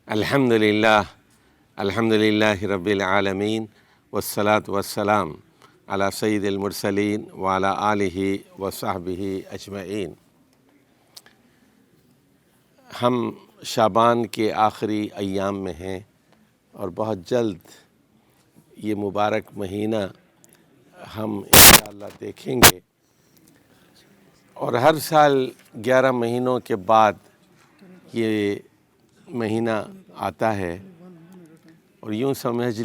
الحمد للہ رب العالمین والصلاة والسلام علی سید المرسلین وعلی آلہ وصحبہ اجمعین۔ ہم شعبان کے آخری ایام میں ہیں اور بہت جلد یہ مبارک مہینہ ہم انشاءاللہ دیکھیں گے، اور ہر سال 11 مہینوں کے بعد یہ مہینہ آتا ہے، اور یوں سمجھ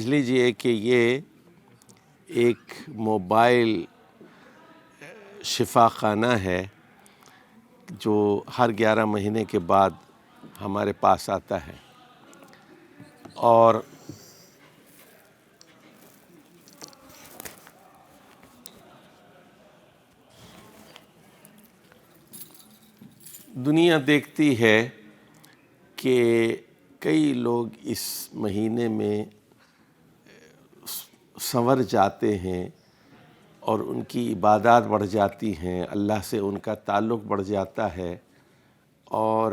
لیجئے کہ یہ ایک موبائل شفا خانہ ہے جو ہر 11 مہینے کے بعد ہمارے پاس آتا ہے، اور دنیا دیکھتی ہے کہ کئی لوگ اس مہینے میں سنور جاتے ہیں اور ان کی عبادات بڑھ جاتی ہیں، اللہ سے ان کا تعلق بڑھ جاتا ہے، اور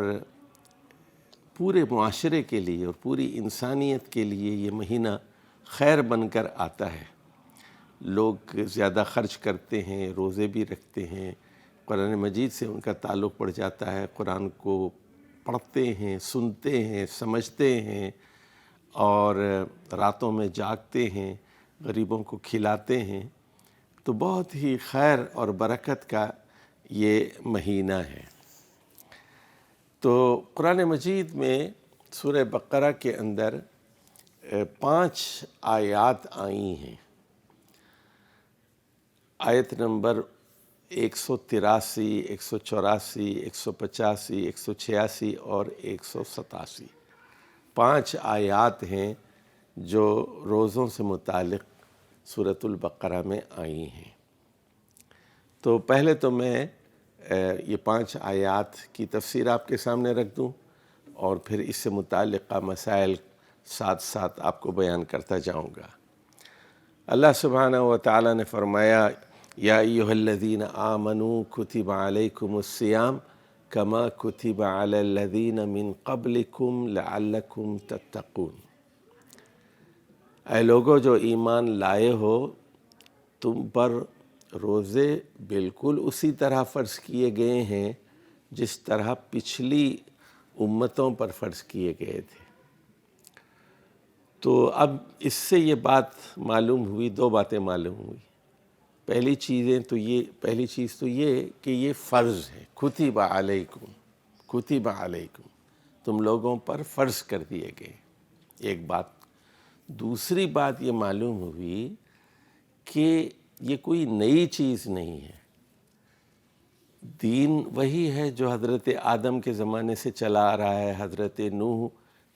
پورے معاشرے کے لیے اور پوری انسانیت کے لیے یہ مہینہ خیر بن کر آتا ہے۔ لوگ زیادہ خرچ کرتے ہیں، روزے بھی رکھتے ہیں، قرآن مجید سے ان کا تعلق بڑھ جاتا ہے، قرآن کو پڑھتے ہیں، سنتے ہیں، سمجھتے ہیں، اور راتوں میں جاگتے ہیں، غریبوں کو کھلاتے ہیں۔ تو بہت ہی خیر اور برکت کا یہ مہینہ ہے۔ تو قرآن مجید میں سورہ بقرہ کے اندر 5 آیات آئی ہیں۔ آیت نمبر 183، 184، 185، 186 اور 187، 5 آیات ہیں جو روزوں سے متعلق سورۃ البقرہ میں آئی ہیں۔ تو پہلے تو میں یہ 5 آیات کی تفسیر آپ کے سامنے رکھ دوں، اور پھر اس سے متعلقہ مسائل ساتھ ساتھ آپ کو بیان کرتا جاؤں گا۔ اللہ سبحانہ و تعالیٰ نے فرمایا، یا ایھا الذین آمنوا کتب علیکم الصیام کما کتب علی الذین من قبلکم لعلکم تتقون۔ اے لوگو جو ایمان لائے ہو، تم پر روزے بالکل اسی طرح فرض کیے گئے ہیں جس طرح پچھلی امتوں پر فرض کیے گئے تھے۔ تو اب اس سے یہ بات معلوم ہوئی، 2 باتیں معلوم ہوئی۔ پہلی چیز تو یہ کہ یہ فرض ہے، کتب علیکم، تم لوگوں پر فرض کر دیے گئے، ایک بات۔ دوسری بات یہ معلوم ہوئی کہ یہ کوئی نئی چیز نہیں ہے، دین وہی ہے جو حضرت آدم کے زمانے سے چلا آ رہا ہے، حضرت نوح،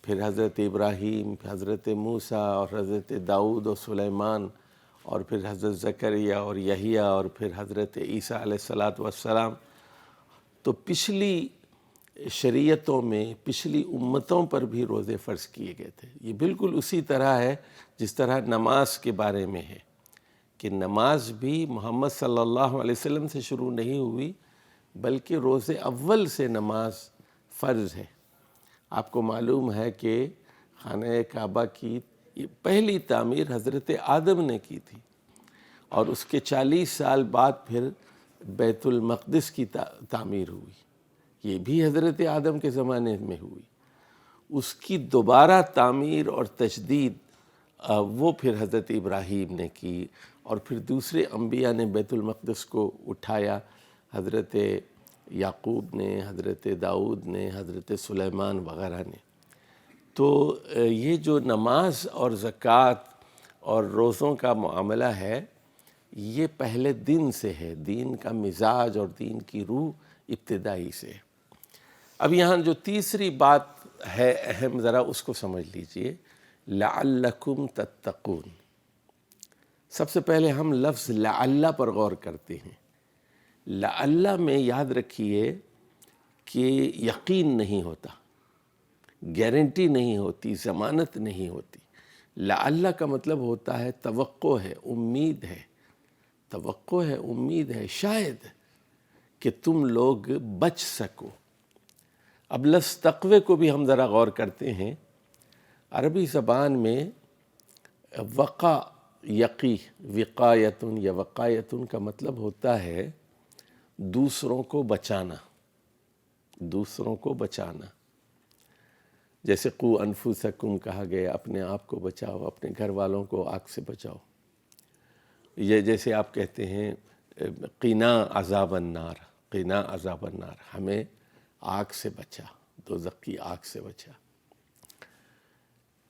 پھر حضرت ابراہیم، حضرت موسیٰ اور حضرت داؤد اور سلیمان، اور پھر حضرت زکریا اور یحییٰ، اور پھر حضرت عیسیٰ علیہ السلام۔ تو پچھلی شریعتوں میں، پچھلی امتوں پر بھی روزے فرض کیے گئے تھے۔ یہ بالکل اسی طرح ہے جس طرح نماز کے بارے میں ہے کہ نماز بھی محمد صلی اللہ علیہ وسلم سے شروع نہیں ہوئی، بلکہ روز اول سے نماز فرض ہے۔ آپ کو معلوم ہے کہ خانہ کعبہ کی پہلی تعمیر حضرت آدم نے کی تھی، اور اس کے 40 سال بعد پھر بیت المقدس کی تعمیر ہوئی، یہ بھی حضرت آدم کے زمانے میں ہوئی۔ اس کی دوبارہ تعمیر اور تجدید وہ پھر حضرت ابراہیم نے کی، اور پھر دوسرے انبیاء نے بیت المقدس کو اٹھایا، حضرت یعقوب نے، حضرت داؤد نے، حضرت سلیمان وغیرہ نے۔ تو یہ جو نماز اور زکوٰۃ اور روزوں کا معاملہ ہے، یہ پہلے دن سے ہے، دین کا مزاج اور دین کی روح ابتدائی سے۔ اب یہاں جو تیسری بات ہے اہم، ذرا اس کو سمجھ لیجئے، لعلکم تتقون۔ سب سے پہلے ہم لفظ لعل پر غور کرتے ہیں۔ لعل میں یاد رکھیے کہ یقین نہیں ہوتا، گارنٹی نہیں ہوتی، ضمانت نہیں ہوتی۔ لعل کا مطلب ہوتا ہے توقع ہے، امید ہے، توقع ہے، امید ہے، شاید کہ تم لوگ بچ سکو۔ اب لفظ تقوی کو بھی ہم ذرا غور کرتے ہیں۔ عربی زبان میں وقا یقی، وقایتن یا وقایتن کا مطلب ہوتا ہے دوسروں کو بچانا، دوسروں کو بچانا۔ جیسے قو انفسکم کہا گیا، اپنے آپ کو بچاؤ، اپنے گھر والوں کو آگ سے بچاؤ۔ یہ جیسے آپ کہتے ہیں قنا عذاب النار، قنا عذاب النار، ہمیں آگ سے بچا، دوزخ کی آگ سے بچا۔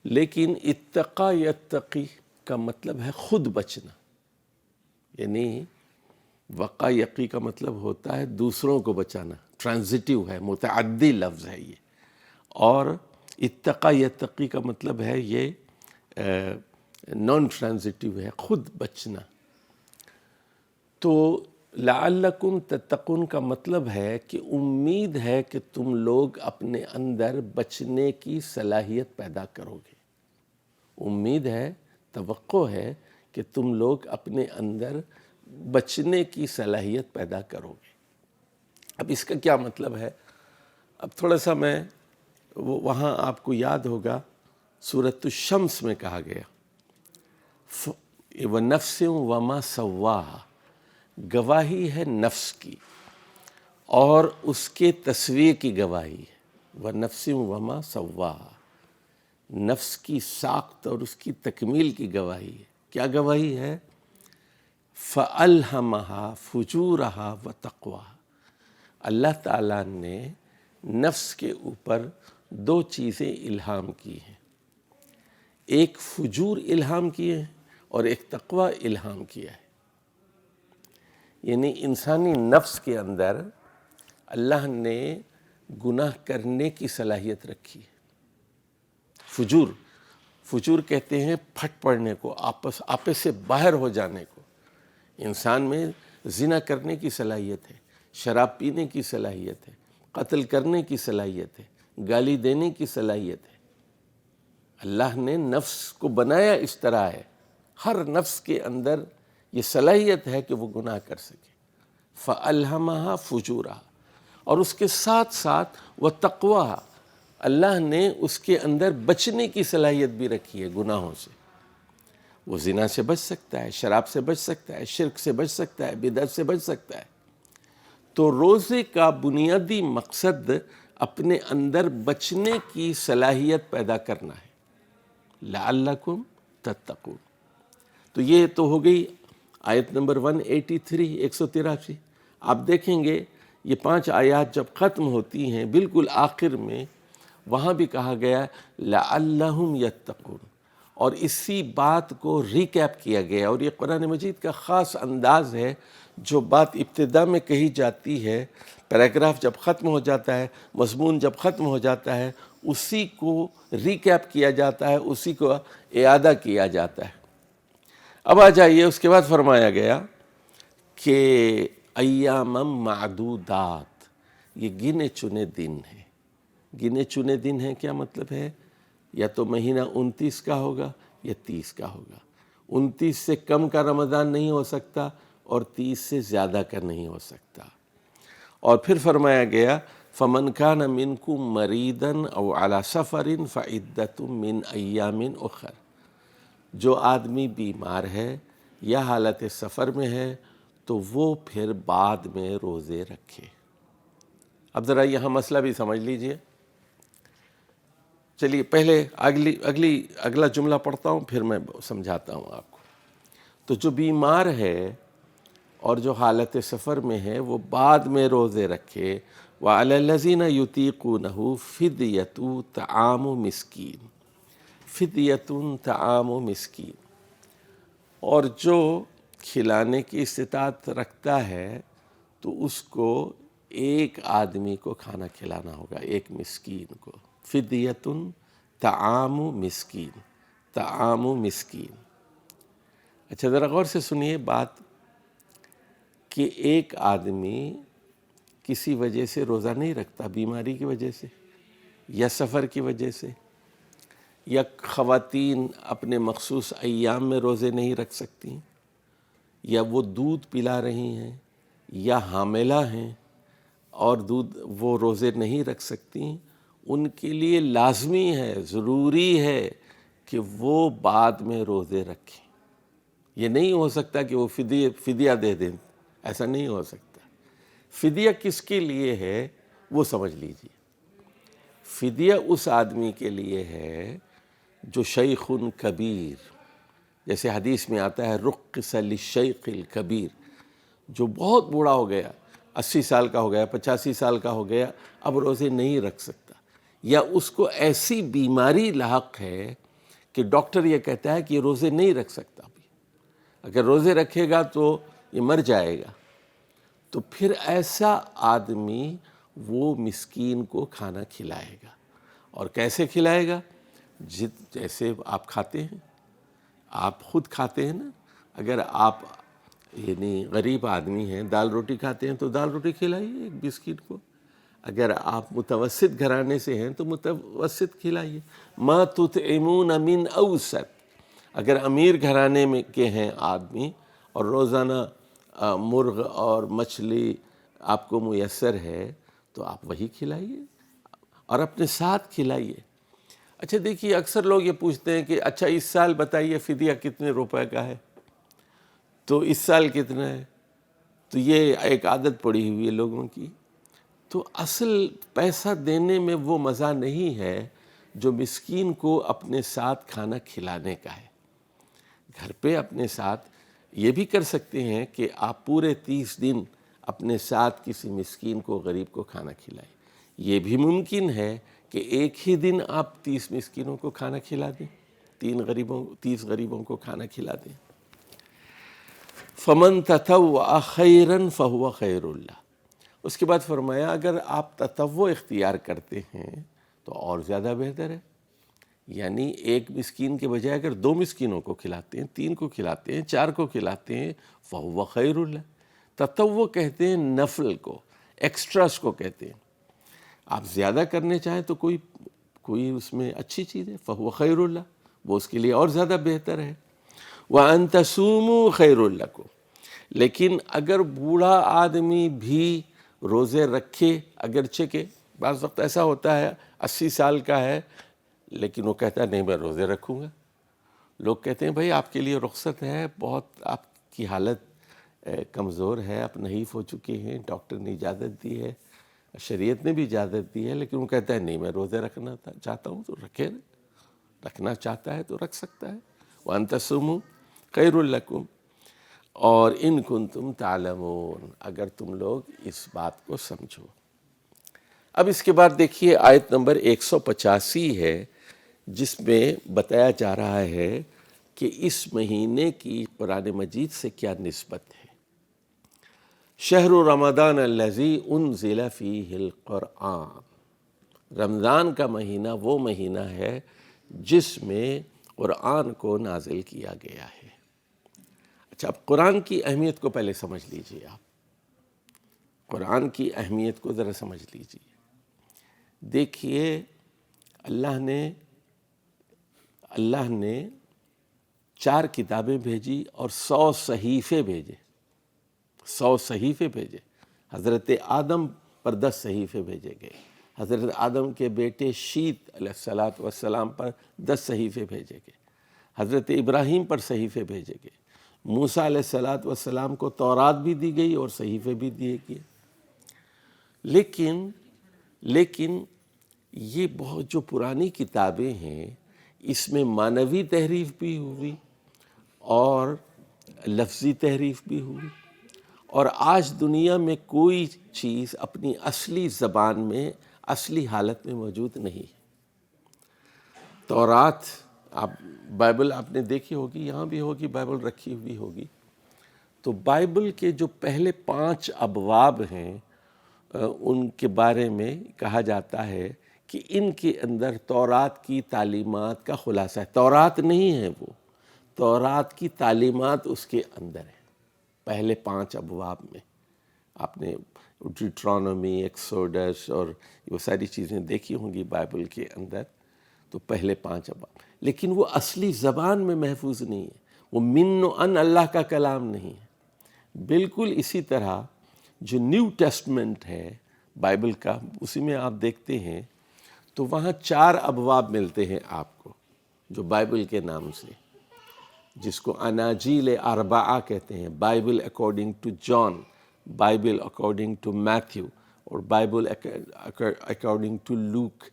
لیکن اتقا یتقی کا مطلب ہے خود بچنا، یعنی وقا یقی کا مطلب ہوتا ہے دوسروں کو بچانا، ٹرانزٹیو ہے، متعدی لفظ ہے یہ۔ اور اتقا یتقی کا مطلب ہے یہ نان ٹرانزٹیو ہے، خود بچنا۔ تو لعلکم تتقون کا مطلب ہے کہ امید ہے کہ تم لوگ اپنے اندر بچنے کی صلاحیت پیدا کرو گے، امید ہے، توقع ہے کہ تم لوگ اپنے اندر بچنے کی صلاحیت پیدا کرو گے۔ اب اس کا کیا مطلب ہے؟ اب تھوڑا سا میں وہاں آپ کو یاد ہوگا سورۃ الشمس میں کہا گیا وَنَفْسٍ وَمَا سَوَّاهَا، گواہی ہے نفس کی اور اس کے تسویہ کی گواہی ہے۔ وَنَفْسٍ وَمَا سَوَّاهَا، نفس کی ساخت اور اس کی تکمیل کی گواہی ہے۔ کیا گواہی ہے؟ فَأَلْهَمَهَا فُجُورَهَا وَتَقْوَاهَا، اللہ تعالیٰ نے نفس کے اوپر دو چیزیں الہام کی ہیں، ایک فجور الہام کیے ہیں اور ایک تقوی الہام کیا ہے۔ یعنی انسانی نفس کے اندر اللہ نے گناہ کرنے کی صلاحیت رکھی ہے۔ فجور کہتے ہیں پھٹ پڑنے کو، آپے سے باہر ہو جانے کو۔ انسان میں زنا کرنے کی صلاحیت ہے، شراب پینے کی صلاحیت ہے، قتل کرنے کی صلاحیت ہے، گالی دینے کی صلاحیت ہے۔ اللہ نے نفس کو بنایا اس طرح ہے، ہر نفس کے اندر یہ صلاحیت ہے کہ وہ گناہ کر سکے۔ فَأَلْهَمَهَا فُجُورَهَا، اور اس کے ساتھ ساتھ وَتَقْوَاهَا، اللہ نے اس کے اندر بچنے کی صلاحیت بھی رکھی ہے گناہوں سے۔ وہ زنا سے بچ سکتا ہے، شراب سے بچ سکتا ہے، شرک سے بچ سکتا ہے، بدعت سے بچ سکتا ہے۔ تو روزے کا بنیادی مقصد اپنے اندر بچنے کی صلاحیت پیدا کرنا ہے، لعلکم تتقون۔ تو یہ تو ہو گئی آیت نمبر 183، 183۔ آپ دیکھیں گے یہ 5 آیات جب ختم ہوتی ہیں بالکل آخر میں وہاں بھی کہا گیا لعلہم یتقون، اور اسی بات کو ریکیپ کیا گیا۔ اور یہ قرآن مجید کا خاص انداز ہے، جو بات ابتدا میں کہی جاتی ہے، پیراگراف جب ختم ہو جاتا ہے، مضمون جب ختم ہو جاتا ہے، اسی کو ریکیپ کیا جاتا ہے، اسی کو اعادہ کیا جاتا ہے۔ اب آ جائیے، اس کے بعد فرمایا گیا کہ ایام معدودات، یہ گنے چنے دن ہیں۔ گنے چنے دن ہیں کیا مطلب ہے؟ یا تو مہینہ 29 کا ہوگا یا 30 کا ہوگا، 29 سے کم کا رمضان نہیں ہو سکتا اور 30 سے زیادہ کا نہیں ہو سکتا۔ اور پھر فرمایا گیا فَمَنْ كَانَ مِنْكُمْ مَرِيدًا أَوْ عَلَى سَفَرٍ فَعِدَّةٌ مِّنْ أَيَّامٍ أُخَرَ، جو آدمی بیمار ہے یا حالت سفر میں ہے تو وہ پھر بعد میں روزے رکھے۔ اب ذرا یہاں مسئلہ بھی سمجھ لیجئے۔ چلیے پہلے اگلا جملہ پڑھتا ہوں، پھر میں سمجھاتا ہوں آپ کو۔ تو جو بیمار ہے اور جو حالت سفر میں ہے وہ بعد میں روزے رکھے۔ وَعَلَى الَّذِينَ يُطِيقُونَهُ فِدْيَةُ طَعَامُ مِسْكِينٍ، فِدْيَةٌ طَعَامُ مِسْكِين، اور جو کھلانے کی استطاعت رکھتا ہے تو اس کو ایک آدمی کو کھانا کھلانا ہوگا، ایک مسکین کو۔ فِدْيَةٌ طَعَامُ مِسْكِين، طَعَامُ مسکین۔ اچھا ذرا غور سے سنیے بات کہ ایک آدمی کسی وجہ سے روزہ نہیں رکھتا، بیماری کی وجہ سے یا سفر کی وجہ سے، یا خواتین اپنے مخصوص ایام میں روزے نہیں رکھ سکتی، یا وہ دودھ پلا رہی ہیں یا حاملہ ہیں اور دودھ وہ روزے نہیں رکھ سکتی، ان کے لیے لازمی ہے، ضروری ہے کہ وہ بعد میں روزے رکھیں۔ یہ نہیں ہو سکتا کہ وہ فدیہ دے دیں، ایسا نہیں ہو سکتا۔ فدیہ کس کے لیے ہے وہ سمجھ لیجیے۔ فدیہ اس آدمی کے لیے ہے جو شیخ کبیر، جیسے حدیث میں آتا ہے رخص للشیخ الکبیر، جو بہت بوڑھا ہو گیا، 80 سال کا ہو گیا، 85 سال کا ہو گیا، اب روزے نہیں رکھ سکتا، یا اس کو ایسی بیماری لاحق ہے کہ ڈاکٹر یہ کہتا ہے کہ یہ روزے نہیں رکھ سکتا، اگر روزے رکھے گا تو یہ مر جائے گا، تو پھر ایسا آدمی وہ مسکین کو کھانا کھلائے گا۔ اور کیسے کھلائے گا؟ جیسے آپ کھاتے ہیں، آپ خود کھاتے ہیں نا، اگر آپ یعنی غریب آدمی ہیں، دال روٹی کھاتے ہیں تو دال روٹی کھلائیے ایک مسکین کو، اگر آپ متوسط گھرانے سے ہیں تو متوسط کھلائیے۔ ما تطعمون من اوسط، اگر امیر گھرانے میں کے ہیں آدمی اور روزانہ مرغ اور مچھلی آپ کو میسر ہے تو آپ وہی کھلائیے اور اپنے ساتھ کھلائیے۔ اچھا دیکھیے، اکثر لوگ یہ پوچھتے ہیں کہ اچھا اس سال بتائیے فدیہ کتنے روپے کا ہے، تو اس سال کتنا ہے، تو یہ ایک عادت پڑی ہوئی ہے لوگوں کی۔ تو اصل پیسہ دینے میں وہ مزہ نہیں ہے جو مسکین کو اپنے ساتھ کھانا کھلانے کا ہے۔ گھر پہ اپنے ساتھ یہ بھی کر سکتے ہیں کہ آپ پورے 30 دن اپنے ساتھ کسی مسکین کو، غریب کو کھانا کھلائیں۔ یہ بھی ممکن ہے کہ ایک ہی دن آپ 30 مسکینوں کو کھانا کھلا دیں، 30 غریبوں کو کھانا کھلا دیں۔ فمن تطوع خیرا فہو خیر اللہ، اس کے بعد فرمایا اگر آپ تطوع اختیار کرتے ہیں تو اور زیادہ بہتر ہے، یعنی ایک مسکین کے بجائے اگر 2 مسکینوں کو کھلاتے ہیں، 3 کو کھلاتے ہیں، 4 کو کھلاتے ہیں، فہو خیر اللہ۔ تطوع کہتے ہیں نفل کو، ایکسٹراس کو کہتے ہیں۔ آپ زیادہ کرنے چاہیں تو کوئی اس میں اچھی چیز ہے، فہو خیر اللہ، وہ اس کے لیے اور زیادہ بہتر ہے۔ وَأَن تَصُومُوا خَيْرٌ لَكُمْ، لیکن اگر بوڑھا آدمی بھی روزے رکھے، اگرچہ کہ بعض وقت ایسا ہوتا ہے 80 سال کا ہے لیکن وہ کہتا ہے نہیں میں روزے رکھوں گا، لوگ کہتے ہیں بھائی آپ کے لیے رخصت ہے، بہت آپ کی حالت کمزور ہے، آپ نحیف ہو چکے ہیں، ڈاکٹر نے اجازت دی ہے، شریعت نے بھی اجازت دی ہے، لیکن وہ کہتا ہے نہیں میں روزے رکھنا چاہتا ہوں، تو رکھے، رکھنا چاہتا ہے تو رکھ سکتا ہے۔ وَأَن تَصُومُوا خَيْرٌ لَكُمْ، اور ان کنتم تعلمون، اگر تم لوگ اس بات کو سمجھو۔ اب اس کے بعد دیکھیے آیت نمبر 185 ہے، جس میں بتایا جا رہا ہے کہ اس مہینے کی قرآن مجید سے کیا نسبت ہے۔ شہر رمضان الذی انزل فیہ القرآن، رمضان کا مہینہ وہ مہینہ ہے جس میں قرآن کو نازل کیا گیا ہے۔ اچھا، اب قرآن کی اہمیت کو پہلے سمجھ لیجئے، آپ قرآن کی اہمیت کو ذرا سمجھ لیجئے۔ دیکھیے اللہ نے 4 کتابیں بھیجی اور 100 صحیفے بھیجے، 100 صحیفے بھیجے۔ حضرت آدم پر 10 صحیفے بھیجے گئے، حضرت آدم کے بیٹے شیت علیہ السلام پر 10 صحیفے بھیجے گئے، حضرت ابراہیم پر صحیفے بھیجے گئے، موسیٰ علیہ السلام کو تورات بھی دی گئی اور صحیفے بھی دیے گئے۔ لیکن یہ بہت جو پرانی کتابیں ہیں اس میں معنوی تحریف بھی ہوئی اور لفظی تحریف بھی ہوئی، اور آج دنیا میں کوئی چیز اپنی اصلی زبان میں، اصلی حالت میں موجود نہیں ہے۔ تورات، بائبل آپ نے دیکھی ہوگی، یہاں بھی ہوگی، بائبل رکھی ہوئی ہوگی، تو بائبل کے جو پہلے 5 ابواب ہیں ان کے بارے میں کہا جاتا ہے کہ ان کے اندر تورات کی تعلیمات کا خلاصہ ہے۔ تورات نہیں ہے وہ، تورات کی تعلیمات اس کے اندر ہے، پہلے 5 ابواب میں۔ آپ نے ڈیوٹرانومی، ایکسوڈس اور وہ ساری چیزیں دیکھی ہوں گی بائبل کے اندر، تو پہلے 5 ابواب، لیکن وہ اصلی زبان میں محفوظ نہیں ہے، وہ من و ان اللہ کا کلام نہیں ہے۔ بالکل اسی طرح جو نیو ٹیسٹمنٹ ہے، بائبل کا، اسی میں آپ دیکھتے ہیں تو وہاں 4 ابواب ملتے ہیں آپ کو جو بائبل کے نام سے، جس کو اناجیل اربعہ کہتے ہیں، Bible according to John, Bible according to Matthew, اور بائبل اکارڈنگ ٹو لوک،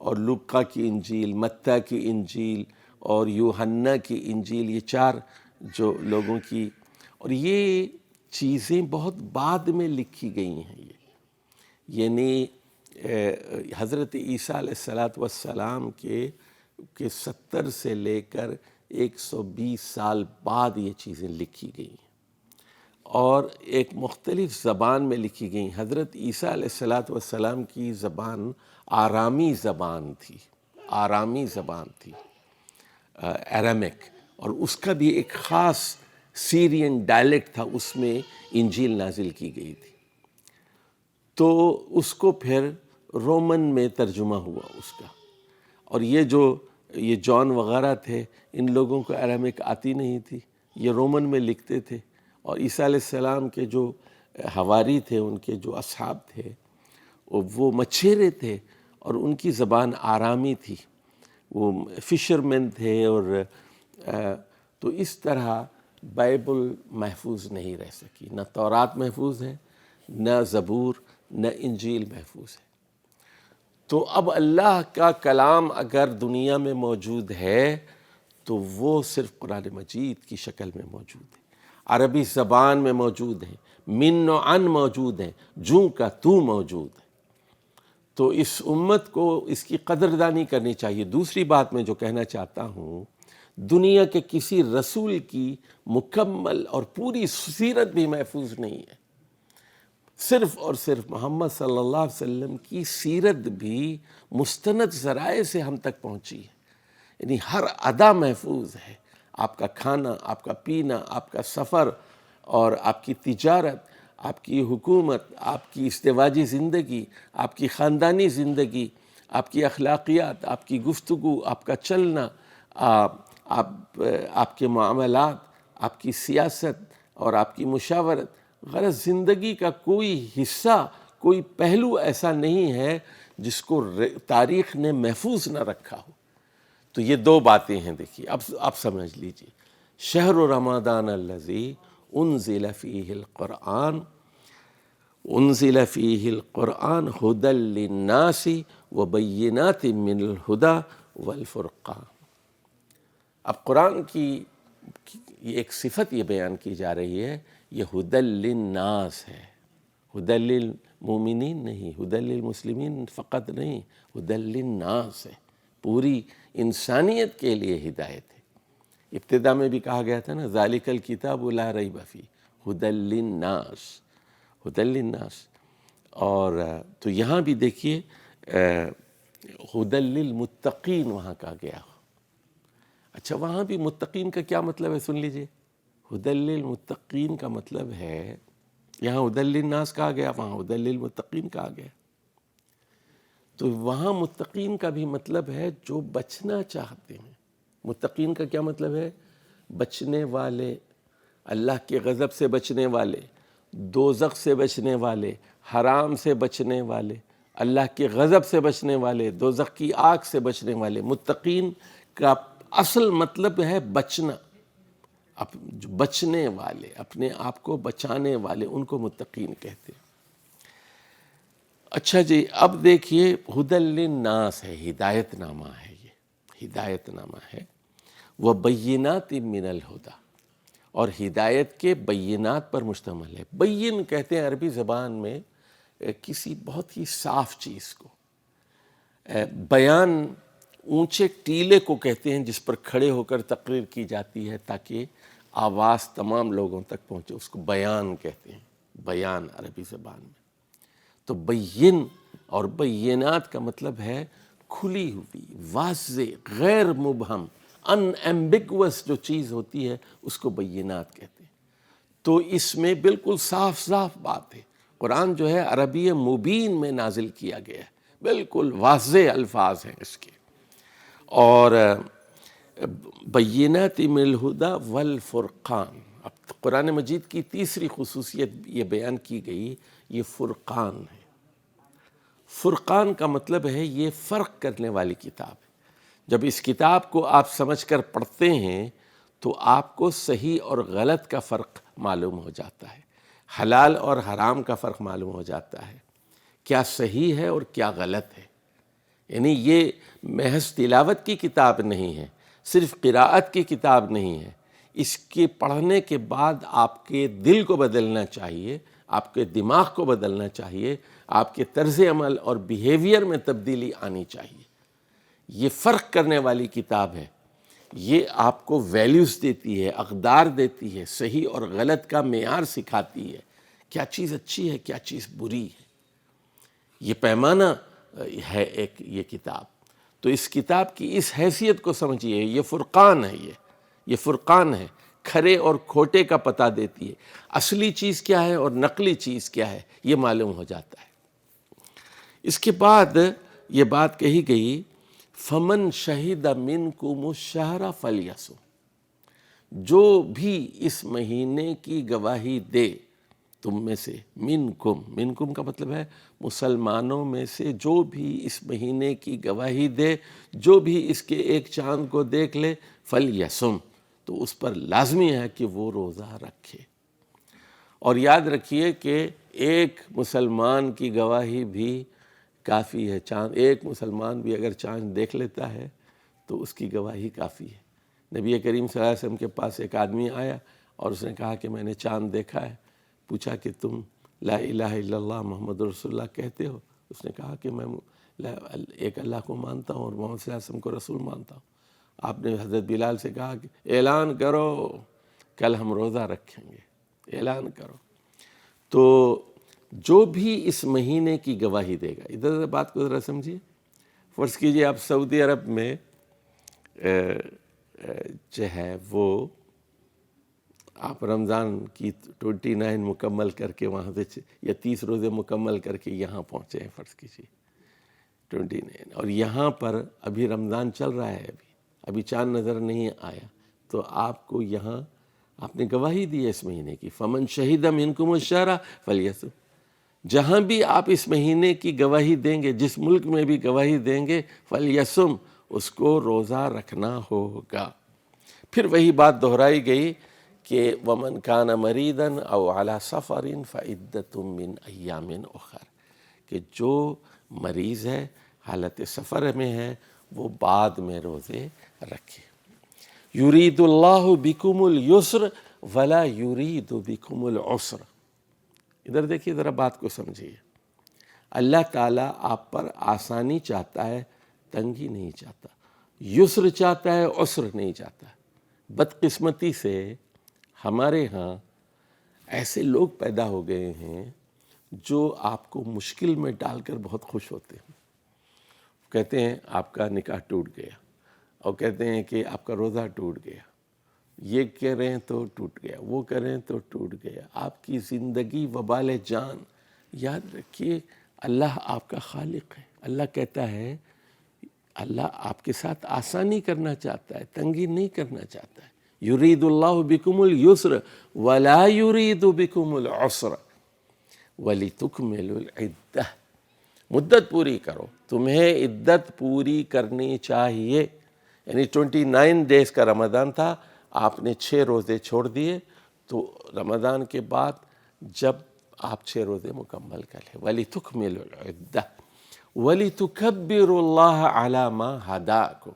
اور لوقا کی انجیل، متی کی انجیل اور یوحنا کی انجیل، یہ 4 جو لوگوں کی، اور یہ چیزیں بہت بعد میں لکھی گئی ہیں، یعنی حضرت عیسیٰ علیہ السلام کے 70 سے لے کر 120 سال بعد یہ چیزیں لکھی گئی ہیں، اور ایک مختلف زبان میں لکھی گئی۔ حضرت عیسیٰ علیہ السلام کی زبان آرامی زبان تھی، ایرامک، اور اس کا بھی ایک خاص سیرین ڈائلیکٹ تھا، اس میں انجیل نازل کی گئی تھی۔ تو اس کو پھر رومن میں ترجمہ ہوا اس کا، اور یہ جان وغیرہ تھے، ان لوگوں کو ایرامک آتی نہیں تھی، یہ رومن میں لکھتے تھے، اور عیسیٰ علیہ السلام کے جو حواری تھے، ان کے جو اصحاب تھے، وہ مچھیرے تھے، اور ان کی زبان آرامی تھی، وہ فشرمین تھے، اور تو اس طرح بائبل محفوظ نہیں رہ سکی، نہ تورات محفوظ ہے، نہ زبور، نہ انجیل محفوظ ہے۔ تو اب اللہ کا کلام اگر دنیا میں موجود ہے تو وہ صرف قرآن مجید کی شکل میں موجود ہے، عربی زبان میں موجود ہے، من و عن موجود ہے، جوں کا تو موجود ہے۔ تو اس امت کو اس کی قدردانی کرنی چاہیے۔ دوسری بات میں جو کہنا چاہتا ہوں، دنیا کے کسی رسول کی مکمل اور پوری سیرت بھی محفوظ نہیں ہے، صرف اور صرف محمد صلی اللہ علیہ وسلم کی سیرت بھی مستند ذرائع سے ہم تک پہنچی ہے، یعنی ہر ادا محفوظ ہے، آپ کا کھانا، آپ کا پینا، آپ کا سفر، اور آپ کی تجارت، آپ کی حکومت، آپ کی ازدواجی زندگی، آپ کی خاندانی زندگی، آپ کی اخلاقیات، آپ کی گفتگو، آپ کا چلنا، آپ کے معاملات، آپ کی سیاست اور آپ کی مشاورت، غرض زندگی کا کوئی حصہ، کوئی پہلو ایسا نہیں ہے جس کو تاریخ نے محفوظ نہ رکھا ہو۔ تو یہ 2 باتیں ہیں، دیکھیے اب سمجھ لیجئے، شہر رمضان الذی انزل فیہ القرآن، انزل فیہ القرآن ھدی للناس وبینات من الھدی والفرقان۔ اب قرآن کی ایک صفت یہ بیان کی جا رہی ہے، یہ ھدی للناس ہے، ھدی للمومنین نہیں، ھدی للمسلمین فقط نہیں، ھدی للناس ہے، پوری انسانیت کے لیے ہدایت ہے۔ ابتدا میں بھی کہا گیا تھا نا، ذالک الکتاب لا ریب فیہ ھدی للناس، ھدی للناس، اور تو یہاں بھی دیکھیے ھدی للمتقین وہاں کہا گیا۔ اچھا، وہاں بھی متقین کا کیا مطلب ہے، سن لیجئے۔ ھدی للمتقین کا مطلب ہے، یہاں ھدی للناس کہا گیا، وہاں ھدی للمتقین کہا گیا، تو وہاں متقین کا بھی مطلب ہے جو بچنا چاہتے ہیں۔ متقین کا کیا مطلب ہے؟ بچنے والے، اللہ کے غضب سے بچنے والے، دوزخ سے بچنے والے، حرام سے بچنے والے، اللہ کے غضب سے بچنے والے، دوزخ کی آگ سے بچنے والے۔ متقین کا اصل مطلب ہے بچنا، جو بچنے والے، اپنے آپ کو بچانے والے، ان کو متقین کہتے ہیں۔ اچھا جی، اب دیکھیے ھدی للناس ہے، ہدایت نامہ ہے، یہ ہدایت نامہ ہے، وبینات من الھدی، اور ہدایت کے بینات پر مشتمل ہے۔ بین کہتے ہیں عربی زبان میں کسی بہت ہی صاف چیز کو، بیان اونچے ٹیلے کو کہتے ہیں جس پر کھڑے ہو کر تقریر کی جاتی ہے تاکہ آواز تمام لوگوں تک پہنچے، اس کو بیان کہتے ہیں، بیان عربی زبان میں۔ تو بین اور بینات کا مطلب ہے کھلی ہوئی، واضح، غیر مبہم، ان ایمبیگوس جو چیز ہوتی ہے اس کو بینات کہتے ہیں۔ تو اس میں بالکل صاف صاف بات ہے، قرآن جو ہے عربی مبین میں نازل کیا گیا ہے، بالکل واضح الفاظ ہیں اس کے، اور بینات من الھدی والفرقان۔ اب قرآن مجید کی تیسری خصوصیت یہ بیان کی گئی، یہ فرقان ہے، فرقان کا مطلب ہے یہ فرق کرنے والی کتاب ہے۔ جب اس کتاب کو آپ سمجھ کر پڑھتے ہیں تو آپ کو صحیح اور غلط کا فرق معلوم ہو جاتا ہے، حلال اور حرام کا فرق معلوم ہو جاتا ہے، کیا صحیح ہے اور کیا غلط ہے۔ یعنی یہ محض تلاوت کی کتاب نہیں ہے، صرف قراءت کی کتاب نہیں ہے، اس کے پڑھنے کے بعد آپ کے دل کو بدلنا چاہیے، آپ کے دماغ کو بدلنا چاہیے، آپ کے طرز عمل اور بیہیویئر میں تبدیلی آنی چاہیے۔ یہ فرق کرنے والی کتاب ہے، یہ آپ کو ویلیوز دیتی ہے، اقدار دیتی ہے، صحیح اور غلط کا معیار سکھاتی ہے، کیا چیز اچھی ہے کیا چیز بری ہے۔ یہ پیمانہ ہے ایک یہ کتاب۔ تو اس کتاب کی اس حیثیت کو سمجھیے، یہ فرقان ہے، یہ فرقان ہے، کھرے اور کھوٹے کا پتہ دیتی ہے، اصلی چیز کیا ہے اور نقلی چیز کیا ہے یہ معلوم ہو جاتا ہے۔ اس کے بعد یہ بات کہی گئی فمن شہد منکم الشہر فلیصم، جو بھی اس مہینے کی گواہی دے تم میں سے، منکم کا مطلب ہے مسلمانوں میں سے جو بھی اس مہینے کی گواہی دے، جو بھی اس کے ایک چاند کو دیکھ لے، فلیصم، تو اس پر لازمی ہے کہ وہ روزہ رکھے۔ اور یاد رکھیے کہ ایک مسلمان کی گواہی بھی کافی ہے، ایک مسلمان بھی اگر چاند دیکھ لیتا ہے تو اس کی گواہی کافی ہے۔ نبی کریم صلی اللہ علیہ وسلم کے پاس ایک آدمی آیا اور اس نے کہا کہ میں نے چاند دیکھا ہے۔ پوچھا کہ تم لا الہ الا اللہ محمد رسول اللہ کہتے ہو؟ اس نے کہا کہ میں ایک اللہ کو مانتا ہوں اور محمد صلی اللہ علیہ وسلم کو رسول مانتا ہوں۔ آپ نے حضرت بلال سے کہا کہ اعلان کرو کل ہم روزہ رکھیں گے، اعلان کرو۔ تو جو بھی اس مہینے کی گواہی دے گا، ادھر بات کو ذرا سمجھیے۔ فرض کیجئے آپ سعودی عرب میں جو ہے وہ آپ رمضان کی 29 مکمل کر کے وہاں سے یا 30 روزے مکمل کر کے یہاں پہنچے ہیں، فرض کیجئے 29، اور یہاں پر ابھی رمضان چل رہا ہے، ابھی چاند نظر نہیں آیا، تو آپ کو یہاں آپ نے گواہی دی ہے اس مہینے کی، فمن شہد منکم الشہر فلیصم، جہاں بھی آپ اس مہینے کی گواہی دیں گے، جس ملک میں بھی گواہی دیں گے، فلیصم، اس کو روزہ رکھنا ہوگا۔ پھر وہی بات دہرائی گئی کہ ومن کان مریضا او علی سفر فعدۃ من ایام اخر، کہ جو مریض ہے، حالت سفر میں ہے، وہ بعد میں روزے رکھے۔ یرید اللہ بکم الیسر ولا یرید بکم العسر۔ ادھر دیکھیے ذرا بات کو سمجھیے، اللہ تعالیٰ آپ پر آسانی چاہتا ہے، تنگی نہیں چاہتا، یسر چاہتا ہے، عسر نہیں چاہتا۔ بدقسمتی سے ہمارے ہاں ایسے لوگ پیدا ہو گئے ہیں جو آپ کو مشکل میں ڈال کر بہت خوش ہوتے ہیں۔ کہتے ہیں آپ کا نکاح ٹوٹ گیا، اور کہتے ہیں کہ آپ کا روزہ ٹوٹ گیا، یہ کہہ رہے ہیں تو ٹوٹ گیا، وہ کہہ رہے ہیں تو ٹوٹ گیا، آپ کی زندگی وبال جان۔ یاد رکھیے اللہ آپ کا خالق ہے، اللہ کہتا ہے، اللہ آپ کے ساتھ آسانی کرنا چاہتا ہے، تنگی نہیں کرنا چاہتا ہے۔ یرید اللہ بکم الیسر ولا یرید بکم العسر ولتکملوا العدہ، مدت پوری کرو، تمہیں عدت پوری کرنی چاہیے۔ یعنی 29 ڈیز کا رمضان تھا، آپ نے 6 روزے چھوڑ دیے، تو رمضان کے بعد جب آپ 6 روزے مکمل کر لیں، وَلِتُكْمِلُوا الْعِدَّةَ وَلِتُكَبِّرُوا اللَّهَ عَلَى مَا هَدَاكُمْ۔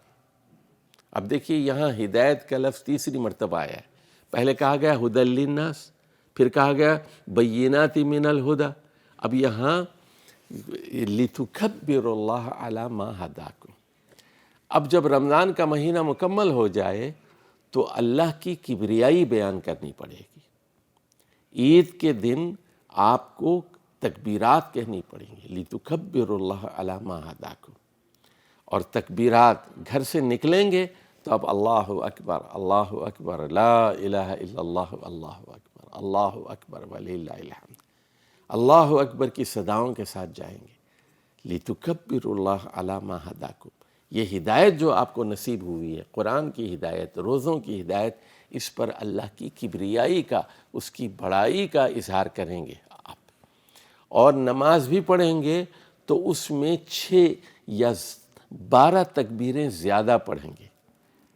اب دیکھیے یہاں ہدایت کا لفظ تیسری مرتبہ آیا ہے، پہلے کہا گیا هُدًى لِلنَّاسِ، پھر کہا گیا بَيِّنَاتٍ مِنَ الْهُدَى، اب یہاں لِتُكَبِّرُوا اللَّهَ عَلَى مَا هَدَاكُمْ۔ اب جب رمضان کا مہینہ مکمل ہو جائے تو اللہ کی کبریائی بیان کرنی پڑے گی۔ عید کے دن آپ کو تکبیرات کہنی پڑیں گی، لِتُكَبِّرُوا اللَّهَ عَلَى مَا هَدَاكُمْ، اور تکبیرات گھر سے نکلیں گے تو اب اللہ اکبر، اللہ اکبر، لا الہ الا اللہ، اللہ اکبر، اللہ اکبر وللہ الحمد، اللہ اکبر کی صداؤں کے ساتھ جائیں گے۔ لِتُكَبِّرُوا اللَّهَ عَلَى مَا هَدَاكُمْ، یہ ہدایت جو آپ کو نصیب ہوئی ہے، قرآن کی ہدایت، روزوں کی ہدایت، اس پر اللہ کی کبریائی کا، اس کی بڑائی کا اظہار کریں گے آپ، اور نماز بھی پڑھیں گے تو اس میں 6 یا 12 تکبیریں زیادہ پڑھیں گے،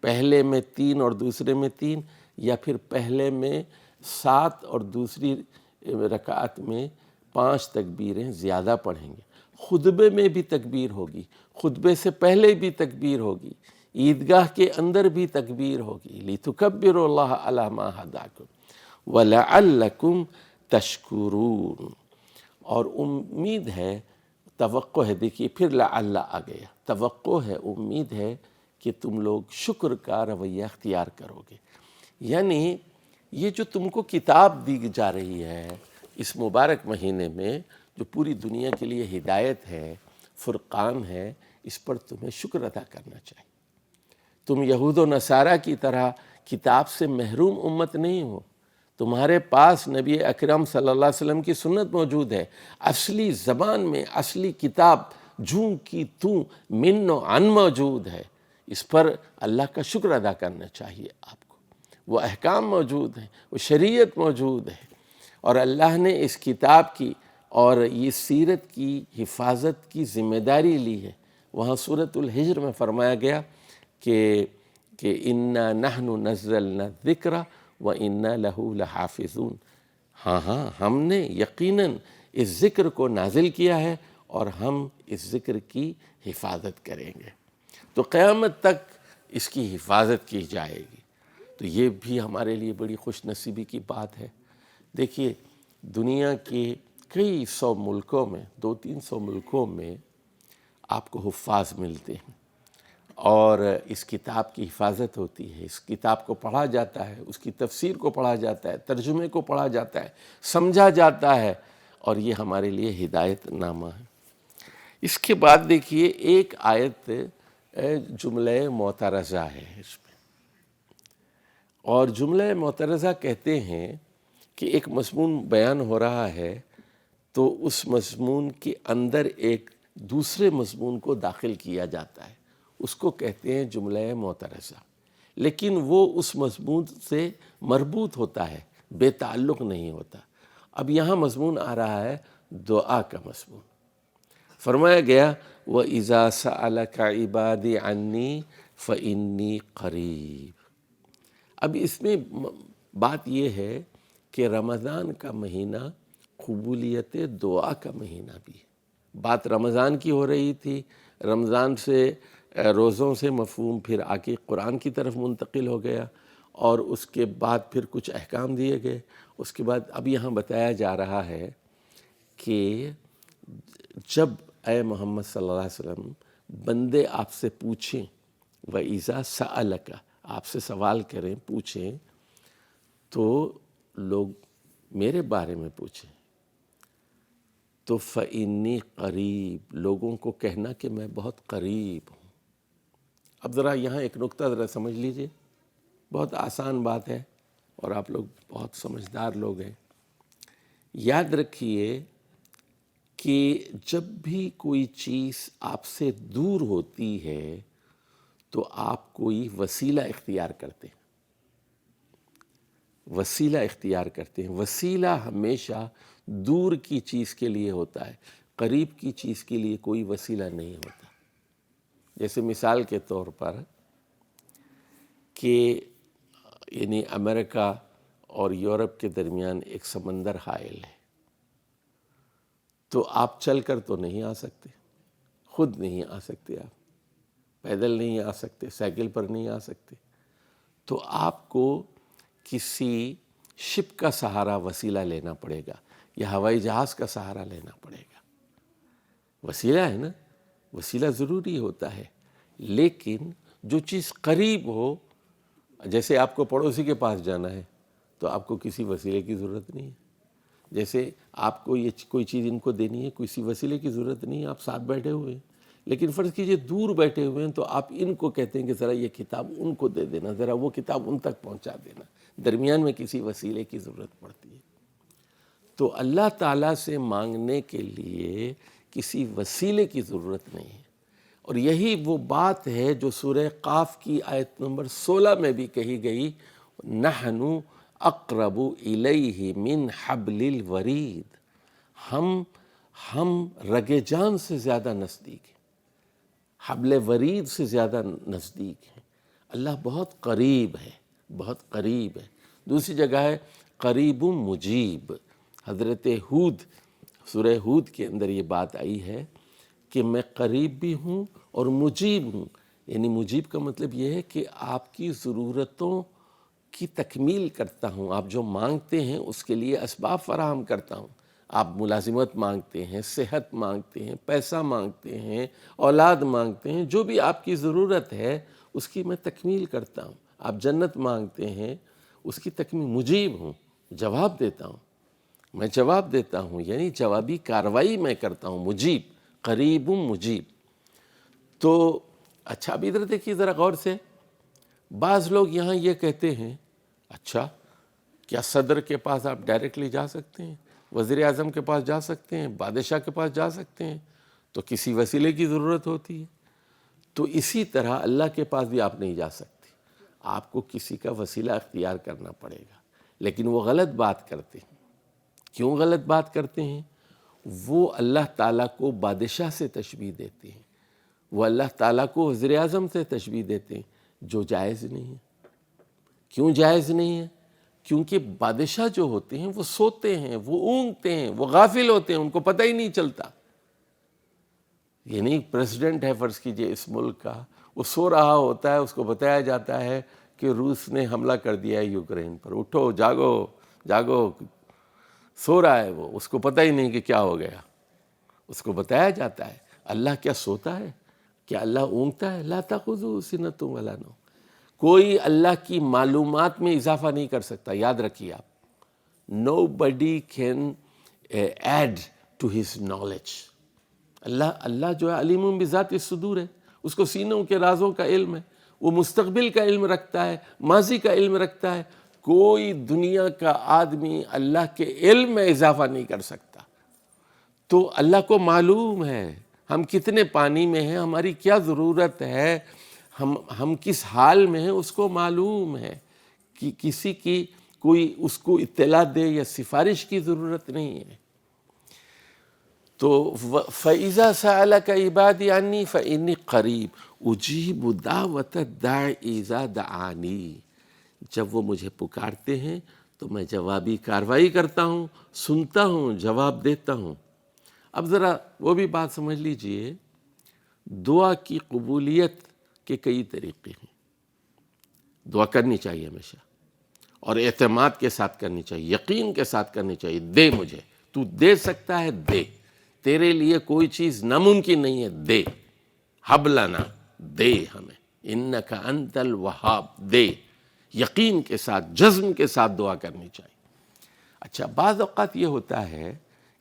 پہلے میں 3 اور دوسرے میں 3، یا پھر پہلے میں 7 اور دوسری رکعت میں 5 تکبیریں زیادہ پڑھیں گے۔ خطبے میں بھی تکبیر ہوگی، خطبے سے پہلے بھی تکبیر ہوگی، عیدگاہ کے اندر بھی تکبیر ہوگی، لِتُكَبِّرُوا اللَّهَ عَلَى مَا هَدَاكُمْ وَلَعَلَّكُمْ تَشْكُرُونَ۔ اور امید ہے، توقع ہے، دیکھیے پھر لعل آ گیا، توقع ہے، امید ہے کہ تم لوگ شکر کا رویہ اختیار کرو گے۔ یعنی یہ جو تم کو کتاب دی جا رہی ہے اس مبارک مہینے میں، جو پوری دنیا کے لیے ہدایت ہے، فرقان ہے، اس پر تمہیں شکر ادا کرنا چاہیے۔ تم یہود و نصارہ کی طرح کتاب سے محروم امت نہیں ہو، تمہارے پاس نبی اکرم صلی اللہ علیہ وسلم کی سنت موجود ہے، اصلی زبان میں اصلی کتاب جوں کی توں من و عن موجود ہے، اس پر اللہ کا شکر ادا کرنا چاہیے آپ کو۔ وہ احکام موجود ہیں، وہ شریعت موجود ہے، اور اللہ نے اس کتاب کی اور یہ سیرت کی حفاظت کی ذمہ داری لی ہے۔ وہاں سورۃ الحجر میں فرمایا گیا کہ اِنَّا نَحْنُ نَزَّلْنَا الذِّكْرَ وَإِنَّا لَهُ لَحَافِظُونَ۔ ہاں ہم نے یقیناً اس ذکر کو نازل کیا ہے اور ہم اس ذکر کی حفاظت کریں گے، تو قیامت تک اس کی حفاظت کی جائے گی۔ تو یہ بھی ہمارے لیے بڑی خوش نصیبی کی بات ہے۔ دیکھیے دنیا کے کئی 100 ملکوں میں، 200-300 ملکوں میں آپ کو حفاظ ملتے ہیں، اور اس کتاب کی حفاظت ہوتی ہے، اس کتاب کو پڑھا جاتا ہے، اس کی تفسیر کو پڑھا جاتا ہے، ترجمے کو پڑھا جاتا ہے، سمجھا جاتا ہے، اور یہ ہمارے لیے ہدایت نامہ ہے۔ اس کے بعد دیکھیے ایک آیت جملہ معترضہ ہے اس میں، اور جملہ معترضہ کہتے ہیں کہ ایک مضمون بیان ہو رہا ہے تو اس مضمون کے اندر ایک دوسرے مضمون کو داخل کیا جاتا ہے، اس کو کہتے ہیں جملہ معترضہ، لیکن وہ اس مضمون سے مربوط ہوتا ہے، بے تعلق نہیں ہوتا۔ اب یہاں مضمون آ رہا ہے دعا کا مضمون۔ فرمایا گیا وَإِذَا سَأَلَكَ عِبَادِي عَنِّي فَإِنِّي قَرِيبٌ۔ اب اس میں بات یہ ہے کہ رمضان کا مہینہ قبولیت دعا کا مہینہ بھی ہے۔ بات رمضان کی ہو رہی تھی، رمضان سے روزوں سے مفہوم پھر آ کے قرآن کی طرف منتقل ہو گیا، اور اس کے بعد پھر کچھ احکام دیے گئے۔ اس کے بعد اب یہاں بتایا جا رہا ہے کہ جب اے محمد صلی اللہ علیہ وسلم بندے آپ سے پوچھیں، وَإِذَا سَأَلَكَ، آپ سے سوال کریں، پوچھیں، تو لوگ میرے بارے میں پوچھیں تو فَإِنِّي قریب، لوگوں کو کہنا کہ میں بہت قریب ہوں۔ اب ذرا یہاں ایک نقطہ ذرا سمجھ لیجئے، بہت آسان بات ہے اور آپ لوگ بہت سمجھدار لوگ ہیں۔ یاد رکھیے کہ جب بھی کوئی چیز آپ سے دور ہوتی ہے تو آپ کوئی وسیلہ اختیار کرتے ہیں، وسیلہ اختیار کرتے ہیں۔ وسیلہ ہمیشہ دور کی چیز کے لیے ہوتا ہے، قریب کی چیز کے لیے کوئی وسیلہ نہیں ہوتا۔ جیسے مثال کے طور پر کہ یعنی امریکہ اور یورپ کے درمیان ایک سمندر حائل ہے، تو آپ چل کر تو نہیں آ سکتے، خود نہیں آ سکتے، آپ پیدل نہیں آ سکتے، سائیکل پر نہیں آ سکتے، تو آپ کو کسی شپ کا سہارا، وسیلہ لینا پڑے گا، یا ہوائی جہاز کا سہارا لینا پڑے گا۔ وسیلہ ہے نا، وسیلہ ضروری ہوتا ہے، لیکن جو چیز قریب ہو، جیسے آپ کو پڑوسی کے پاس جانا ہے تو آپ کو کسی وسیلے کی ضرورت نہیں ہے۔ جیسے آپ کو یہ کوئی چیز ان کو دینی ہے، کسی وسیلے کی ضرورت نہیں ہے، آپ ساتھ بیٹھے ہوئے ہیں، لیکن فرض کیجئے دور بیٹھے ہوئے ہیں تو آپ ان کو کہتے ہیں کہ ذرا یہ کتاب ان کو دے دینا، ذرا وہ کتاب ان تک پہنچا دینا، درمیان میں کسی وسیلے کی ضرورت پڑتی ہے۔ تو اللہ تعالیٰ سے مانگنے کے لیے کسی وسیلے کی ضرورت نہیں ہے، اور یہی وہ بات ہے جو سورہ قاف کی آیت نمبر 16 میں بھی کہی گئی، نَحْنُ اقرب الیہ من حبل الورید، ہم ہم رگ جان سے زیادہ نزدیک ہیں، حبل ورید سے زیادہ نزدیک ہیں۔ اللہ بہت قریب ہے، بہت قریب ہے۔ دوسری جگہ ہے قریب مجیب۔ حضرت ہود، سورہ ہود کے اندر یہ بات آئی ہے کہ میں قریب بھی ہوں اور مجیب ہوں۔ یعنی مجیب کا مطلب یہ ہے کہ آپ کی ضرورتوں کی تکمیل کرتا ہوں، آپ جو مانگتے ہیں اس کے لیے اسباب فراہم کرتا ہوں۔ آپ ملازمت مانگتے ہیں، صحت مانگتے ہیں، پیسہ مانگتے ہیں، اولاد مانگتے ہیں، جو بھی آپ کی ضرورت ہے اس کی میں تکمیل کرتا ہوں۔ آپ جنت مانگتے ہیں، اس کی تکمیل، مجیب ہوں، جواب دیتا ہوں، میں جواب دیتا ہوں، یعنی جوابی کارروائی میں کرتا ہوں، مجیب، قریب مجیب۔ تو اچھا اب ادھر دیکھیے ذرا غور سے، بعض لوگ یہاں یہ کہتے ہیں اچھا کیا صدر کے پاس آپ ڈائریکٹلی جا سکتے ہیں، وزیر اعظم کے پاس جا سکتے ہیں، بادشاہ کے پاس جا سکتے ہیں، تو کسی وسیلے کی ضرورت ہوتی ہے۔ تو اسی طرح اللہ کے پاس بھی آپ نہیں جا سکتے، آپ کو کسی کا وسیلہ اختیار کرنا پڑے گا۔ لیکن وہ غلط بات کرتے ہیں۔ کیوں غلط بات کرتے ہیں؟ وہ اللہ تعالیٰ کو بادشاہ سے تشبیہ دیتے ہیں، وہ اللہ تعالیٰ کو وزیر اعظم سے تشبیہ دیتے ہیں، جو جائز نہیں ہے۔ کیوں جائز نہیں ہے؟ کیونکہ بادشاہ جو ہوتے ہیں وہ سوتے ہیں، وہ اونگتے ہیں، وہ غافل ہوتے ہیں، ان کو پتہ ہی نہیں چلتا۔ یعنی پریزیڈنٹ ہے فرض کیجئے اس ملک کا، وہ سو رہا ہوتا ہے، اس کو بتایا جاتا ہے کہ روس نے حملہ کر دیا ہے یوکرین پر، اٹھو جاگو جاگو، سو رہا ہے وہ، اس کو پتہ ہی نہیں کہ کیا ہو گیا، اس کو بتایا جاتا ہے۔ اللہ کیا سوتا ہے؟ کیا اللہ اونگتا ہے؟ لا تأخذہ سنۃ ولا نوم۔ کوئی اللہ کی معلومات میں اضافہ نہیں کر سکتا، یاد رکھیے آپ، nobody can add to his knowledge۔ اللہ جو ہے علیم بذات الصدور ہے، اس کو سینوں کے رازوں کا علم ہے، وہ مستقبل کا علم رکھتا ہے، ماضی کا علم رکھتا ہے۔ کوئی دنیا کا آدمی اللہ کے علم میں اضافہ نہیں کر سکتا۔ تو اللہ کو معلوم ہے ہم کتنے پانی میں ہیں، ہماری کیا ضرورت ہے، ہم کس حال میں ہیں، اس کو معلوم ہے کہ کسی کی کوئی اس کو اطلاع دے یا سفارش کی ضرورت نہیں ہے۔ تو فَإِذَا سَأَلَكَ عِبَادِي عَنِّي فَإِنِّي قَرِيبٌ أُجِيبُ دَعْوَةَ الدَّاعِ إِذَا دَعَانِي۔ جب وہ مجھے پکارتے ہیں تو میں جوابی کارروائی کرتا ہوں، سنتا ہوں، جواب دیتا ہوں۔ اب ذرا وہ بھی بات سمجھ لیجئے، دعا کی قبولیت کے کئی طریقے ہیں۔ دعا کرنی چاہیے ہمیشہ، اور اعتماد کے ساتھ کرنی چاہیے، یقین کے ساتھ کرنی چاہیے۔ دے مجھے، تو دے سکتا ہے، دے، تیرے لیے کوئی چیز ناممکن نہیں ہے، دے، ہب لنا، دے ہمیں، انک انت الوہاب، دے۔ یقین کے ساتھ، جزم کے ساتھ دعا کرنی چاہیے۔ اچھا بعض اوقات یہ ہوتا ہے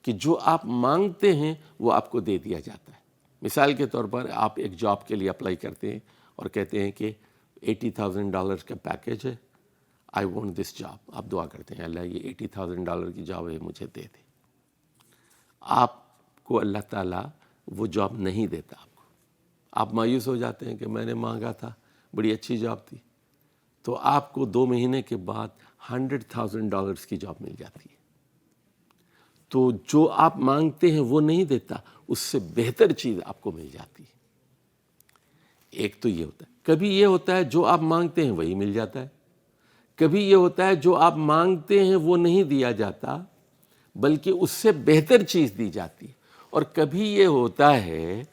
کہ جو آپ مانگتے ہیں وہ آپ کو دے دیا جاتا ہے۔ مثال کے طور پر آپ ایک جاب کے لیے اپلائی کرتے ہیں اور کہتے ہیں کہ $80,000 کا پیکیج ہے، آئی وانٹ دس جاب۔ آپ دعا کرتے ہیں اللہ یہ $80,000 کی جاب ہے، مجھے دے دے۔ آپ کو اللہ تعالیٰ وہ جاب نہیں دیتا آپ کو، آپ مایوس ہو جاتے ہیں کہ میں نے مانگا تھا، بڑی اچھی جاب تھی، تو آپ کو 2 مہینے کے بعد $100,000 کی جاب مل جاتی ہے۔ تو جو آپ مانگتے ہیں وہ نہیں دیتا، اس سے بہتر چیز آپ کو مل جاتی ہے۔ ایک تو یہ ہوتا ہے، کبھی یہ ہوتا ہے جو آپ مانگتے ہیں وہی مل جاتا ہے، کبھی یہ ہوتا ہے جو آپ مانگتے ہیں وہ نہیں دیا جاتا بلکہ اس سے بہتر چیز دی جاتی ہے، اور کبھی یہ ہوتا ہے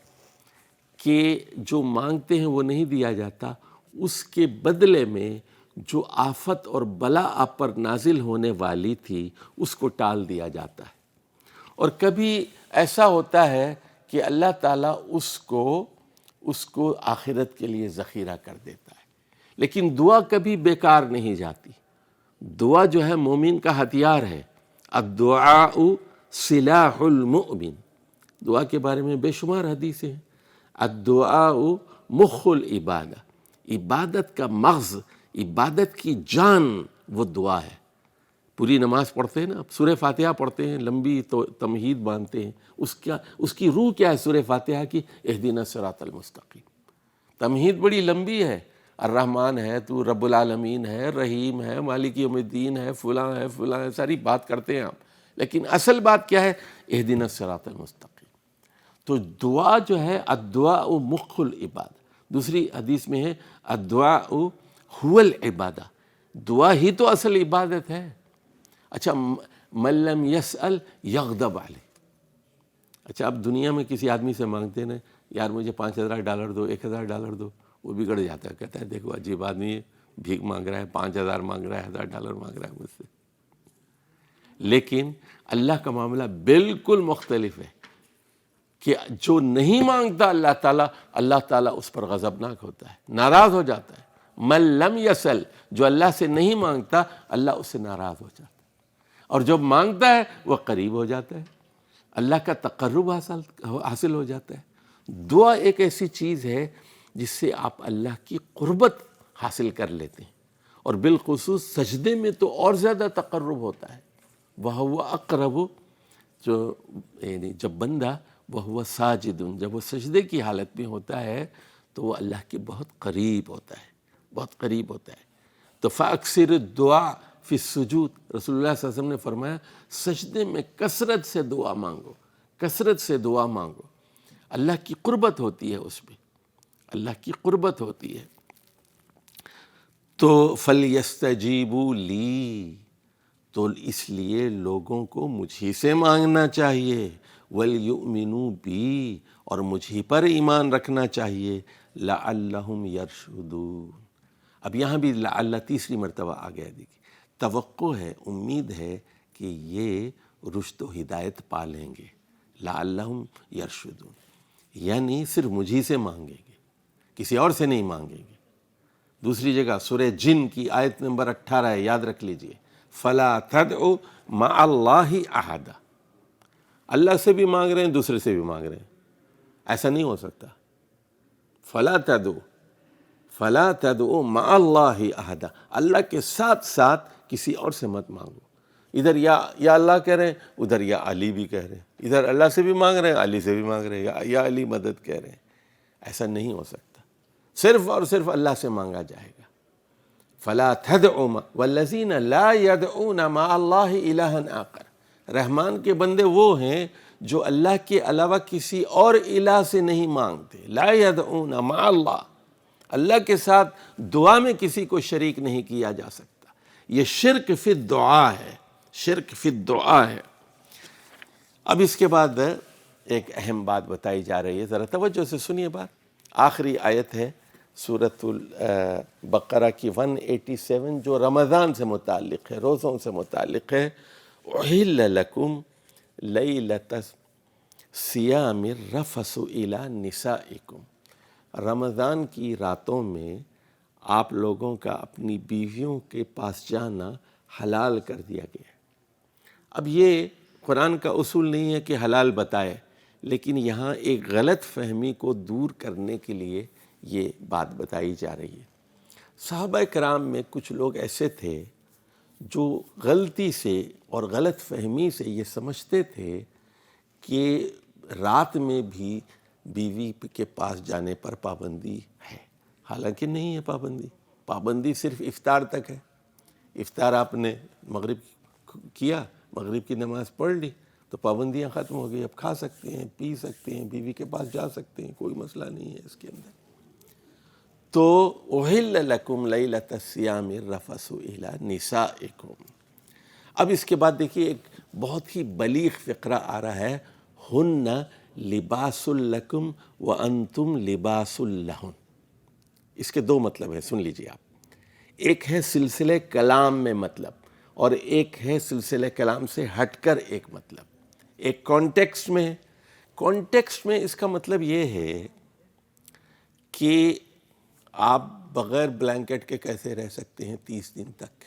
کہ جو مانگتے ہیں وہ نہیں دیا جاتا، اس کے بدلے میں جو آفت اور بلا آپ پر نازل ہونے والی تھی اس کو ٹال دیا جاتا ہے، اور کبھی ایسا ہوتا ہے کہ اللہ تعالیٰ اس کو آخرت کے لیے ذخیرہ کر دیتا ہے۔ لیکن دعا کبھی بیکار نہیں جاتی، دعا جو ہے مومن کا ہتھیار ہے۔ الدعاء سلاح المؤمن، دعا کے بارے میں بے شمار حدیثیں ہیں۔ الدعاء مخ العبادہ، عبادت کا مغز، عبادت کی جان وہ دعا ہے۔ پوری نماز پڑھتے ہیں نا، سورہ فاتحہ پڑھتے ہیں، لمبی تو تمہید باندھتے ہیں، اس کی روح کیا ہے سورہ فاتحہ کی؟ اہدنا الصراط المستقیم۔ تمہید بڑی لمبی ہے، الرحمن ہے، تو رب العالمین ہے، رحیم ہے، مالک یوم الدین ہے، فلاں ہے، فلاں ہے، ساری بات کرتے ہیں آپ، لیکن اصل بات کیا ہے؟ اہدنا الصراط المستقیم۔ تو دعا جو ہے الدعاء مخ العبادہ، دوسری حدیث میں ہے الدعاء هو العبادہ، دعا ہی تو اصل عبادت ہے۔ اچھا من لم یسأل یغضب علیہ، اچھا اب دنیا میں کسی آدمی سے مانگتے نا یار مجھے $5,000 دو، $1,000 دو، وہ بگڑ جاتا ہے، کہتا ہے دیکھو عجیب آدمی ہے، بھیک مانگ رہا ہے، 5,000 مانگ رہا ہے، $1,000 مانگ رہا ہے مجھ سے۔ لیکن اللہ کا معاملہ بالکل مختلف ہے کہ جو نہیں مانگتا اللہ تعالیٰ اس پر غضبناک ہوتا ہے، ناراض ہو جاتا ہے۔ من لم یسل، جو اللہ سے نہیں مانگتا اللہ اس سے ناراض ہو جاتا ہے، اور جب مانگتا ہے وہ قریب ہو جاتا ہے، اللہ کا تقرب حاصل ہو جاتا ہے۔ دعا ایک ایسی چیز ہے جس سے آپ اللہ کی قربت حاصل کر لیتے ہیں، اور بالخصوص سجدے میں تو اور زیادہ تقرب ہوتا ہے۔ وَهُوَ أَقْرَبُ، جو یعنی جب بندہ وَهُوَ ساجد، جب وہ سجدے کی حالت میں ہوتا ہے تو وہ اللہ کے بہت قریب ہوتا ہے، بہت قریب ہوتا ہے۔ تو فَأَكْثِرُ الدُّعَاء فِي السُّجُودِ، رسول اللہ صلی اللہ علیہ وسلم نے فرمایا سجدے میں کثرت سے دعا مانگو، کثرت سے دعا مانگو، اللہ کی قربت ہوتی ہے اس میں، اللہ کی قربت ہوتی ہے۔ تو فَلْيَسْتَجِيبُوا لِي، تو اس لیے لوگوں کو مجھی سے مانگنا چاہیے، وَلْيُؤْمِنُوا بِي، اور مجھی پر ایمان رکھنا چاہیے، لَعَلَّهُمْ يَرْشُدُونَ۔ اب یہاں بھی لعل تیسری مرتبہ آ گیا، دیکھیے توقع ہے، امید ہے کہ یہ رشد و ہدایت پا لیں گے، لعلہم یرشدون، یعنی صرف مجھی سے مانگیں گے، کسی اور سے نہیں مانگیں گے۔ دوسری جگہ سورہ جن کی آیت نمبر 18 ہے، یاد رکھ لیجئے، فلا تدعو مع اللہ احدا، اللہ سے بھی مانگ رہے ہیں دوسرے سے بھی مانگ رہے ہیں، ایسا نہیں ہو سکتا۔ فلا تدعو مع اللہ احدا، اللہ کے ساتھ ساتھ کسی اور سے مت مانگو، ادھر یا اللہ کہہ رہے ہیں، ادھر یا علی بھی کہہ رہے ہیں، ادھر اللہ سے بھی مانگ رہے ہیں علی سے بھی مانگ رہے ہیں، یا علی مدد کہہ رہے ہیں، ایسا نہیں ہو سکتا، صرف اور صرف اللہ سے مانگا جائے گا۔ فلا تدعو والذین لا يدعون مع اللہ الہا آخر، رحمان کے بندے وہ ہیں جو اللہ کے علاوہ کسی اور الہ سے نہیں مانگتے، لا يدعون مع اللہ، اللہ کے ساتھ دعا میں کسی کو شریک نہیں کیا جا سکتا۔ یہ شرک فی الدعا ہے، شرک فی الدعا ہے۔ اب اس کے بعد ایک اہم بات بتائی جا رہی ہے، ذرا توجہ سے سنیے بات، آخری آیت ہے سورۃ البقرہ کی 187، جو رمضان سے متعلق ہے، روزوں سے متعلق ہے۔ احل لکم لیلۃ الصیام الرفث الی نسائکم، رمضان کی راتوں میں آپ لوگوں کا اپنی بیویوں کے پاس جانا حلال کر دیا گیا ہے۔ اب یہ قرآن کا اصول نہیں ہے کہ حلال بتائے، لیکن یہاں ایک غلط فہمی کو دور کرنے کے لیے یہ بات بتائی جا رہی ہے۔ صحابہ کرام میں کچھ لوگ ایسے تھے جو غلطی سے اور غلط فہمی سے یہ سمجھتے تھے کہ رات میں بھی بیوی کے پاس جانے پر پابندی ہے، حالانکہ نہیں ہے پابندی، پابندی صرف افطار تک ہے۔ افطار آپ نے مغرب کیا، مغرب کی نماز پڑھ لی تو پابندیاں ختم ہو گئی، اب کھا سکتے ہیں، پی سکتے ہیں، بیوی کے پاس جا سکتے ہیں، کوئی مسئلہ نہیں ہے اس کے اندر۔ تو احل لکم لیلۃ الصیام الرفث الی نسائکم۔ اب اس کے بعد دیکھیے ایک بہت ہی بلیغ فقرہ آ رہا ہے، ہن لباس لکم وانتم لباس لہن۔ اس کے دو مطلب ہیں، سن لیجیے آپ، ایک ہے سلسلہ کلام میں مطلب، اور ایک ہے سلسلہ کلام سے ہٹ کر ایک مطلب، ایک کانٹیکسٹ میں ہے۔ کانٹیکسٹ میں اس کا مطلب یہ ہے کہ آپ بغیر بلینکٹ کے کیسے رہ سکتے ہیں 30 دن تک،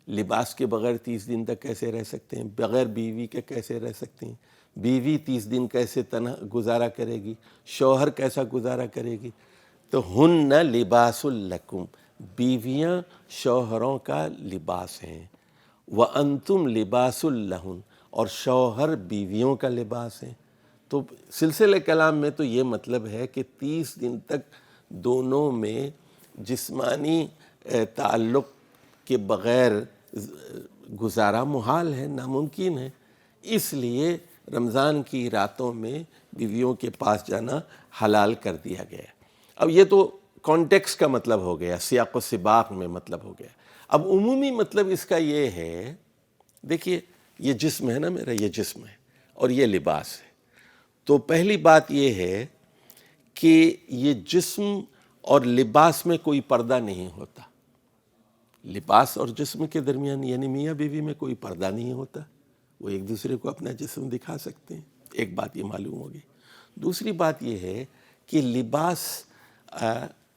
لباس کے بغیر 30 دن تک کیسے رہ سکتے ہیں، بغیر بیوی کے کیسے رہ سکتے ہیں، بیوی 30 دن کیسے تنہا گزارا کرے گی، شوہر کیسا گزارا کرے گی۔ تو ہن لباس لکم، بیویاں شوہروں کا لباس ہیں، وانتم لباس لہن، اور شوہر بیویوں کا لباس ہیں۔ تو سلسلہ کلام میں تو یہ مطلب ہے کہ 30 دن تک دونوں میں جسمانی تعلق کے بغیر گزارا محال ہے، ناممکن ہے، اس لیے رمضان کی راتوں میں بیویوں کے پاس جانا حلال کر دیا گیا۔ اب یہ تو کانٹیکس کا مطلب ہو گیا، سیاق و سباق میں مطلب ہو گیا۔ اب عمومی مطلب اس کا یہ ہے، دیکھیے یہ جسم ہے نا میرا، یہ جسم ہے اور یہ لباس ہے۔ تو پہلی بات یہ ہے کہ یہ جسم اور لباس میں کوئی پردہ نہیں ہوتا، لباس اور جسم کے درمیان یعنی میاں بیوی میں کوئی پردہ نہیں ہوتا، وہ ایک دوسرے کو اپنا جسم دکھا سکتے ہیں، ایک بات یہ معلوم ہوگی۔ دوسری بات یہ ہے کہ لباس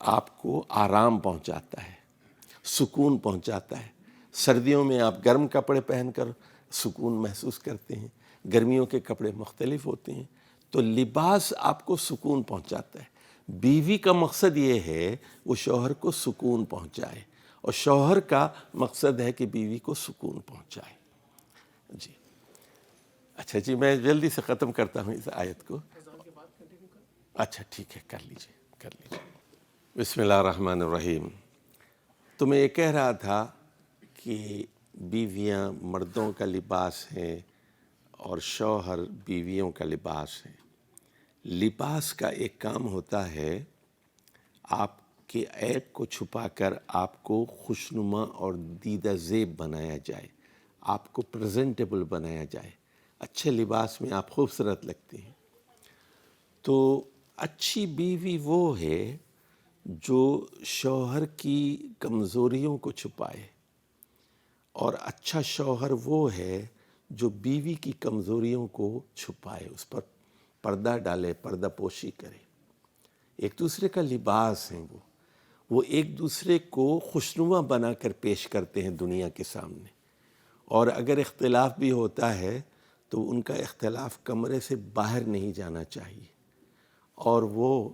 آپ کو آرام پہنچاتا ہے، سکون پہنچاتا ہے۔ سردیوں میں آپ گرم کپڑے پہن کر سکون محسوس کرتے ہیں، گرمیوں کے کپڑے مختلف ہوتے ہیں، تو لباس آپ کو سکون پہنچاتا ہے۔ بیوی کا مقصد یہ ہے وہ شوہر کو سکون پہنچائے، اور شوہر کا مقصد ہے کہ بیوی کو سکون پہنچائے۔ جی اچھا جی، میں جلدی سے ختم کرتا ہوں اس آیت کو۔ اچھا ٹھیک ہے، کر لیجیے۔ بسم اللہ الرحمن الرحیم۔ تو میں یہ کہہ رہا تھا کہ بیویاں مردوں کا لباس ہیں اور شوہر بیویوں کا لباس ہے۔ لباس کا ایک کام ہوتا ہے آپ کے عیب کو چھپا کر آپ کو خوشنما اور دیدہ زیب بنایا جائے، آپ کو پریزنٹیبل بنایا جائے، اچھے لباس میں آپ خوبصورت لگتے ہیں۔ تو اچھی بیوی وہ ہے جو شوہر کی کمزوریوں کو چھپائے، اور اچھا شوہر وہ ہے جو بیوی کی کمزوریوں کو چھپائے، اس پر پردہ ڈالے، پردہ پوشی کرے۔ ایک دوسرے کا لباس ہیں وہ ایک دوسرے کو خوشنما بنا کر پیش کرتے ہیں دنیا کے سامنے، اور اگر اختلاف بھی ہوتا ہے تو ان کا اختلاف کمرے سے باہر نہیں جانا چاہیے، اور وہ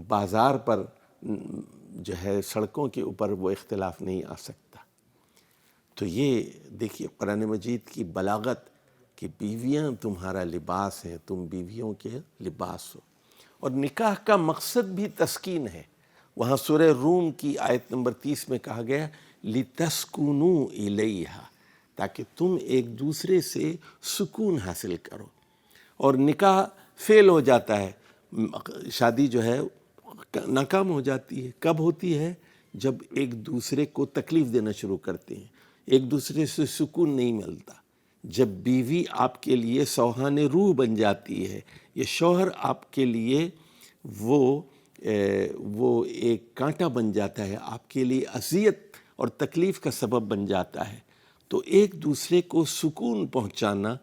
بازار پر جو ہے سڑکوں کے اوپر وہ اختلاف نہیں آ سکتا۔ تو یہ دیکھیے قرآن مجید کی بلاغت کہ بیویاں تمہارا لباس ہیں، تم بیویوں کے لباس ہو۔ اور نکاح کا مقصد بھی تسکین ہے۔ وہاں سورہ روم کی آیت نمبر 30 میں کہا گیا لِتَسْكُنُوا إِلَيْهَا، تاکہ تم ایک دوسرے سے سکون حاصل کرو۔ اور نکاح فیل ہو جاتا ہے، شادی جو ہے ناکام ہو جاتی ہے۔ کب ہوتی ہے؟ جب ایک دوسرے کو تکلیف دینا شروع کرتے ہیں، ایک دوسرے سے سکون نہیں ملتا۔ جب بیوی آپ کے لیے سوہان روح بن جاتی ہے، یہ شوہر آپ کے لیے وہ ایک کانٹا بن جاتا ہے، آپ کے لیے اذیت اور تکلیف کا سبب بن جاتا ہے، تو ایک دوسرے کو سکون پہنچانا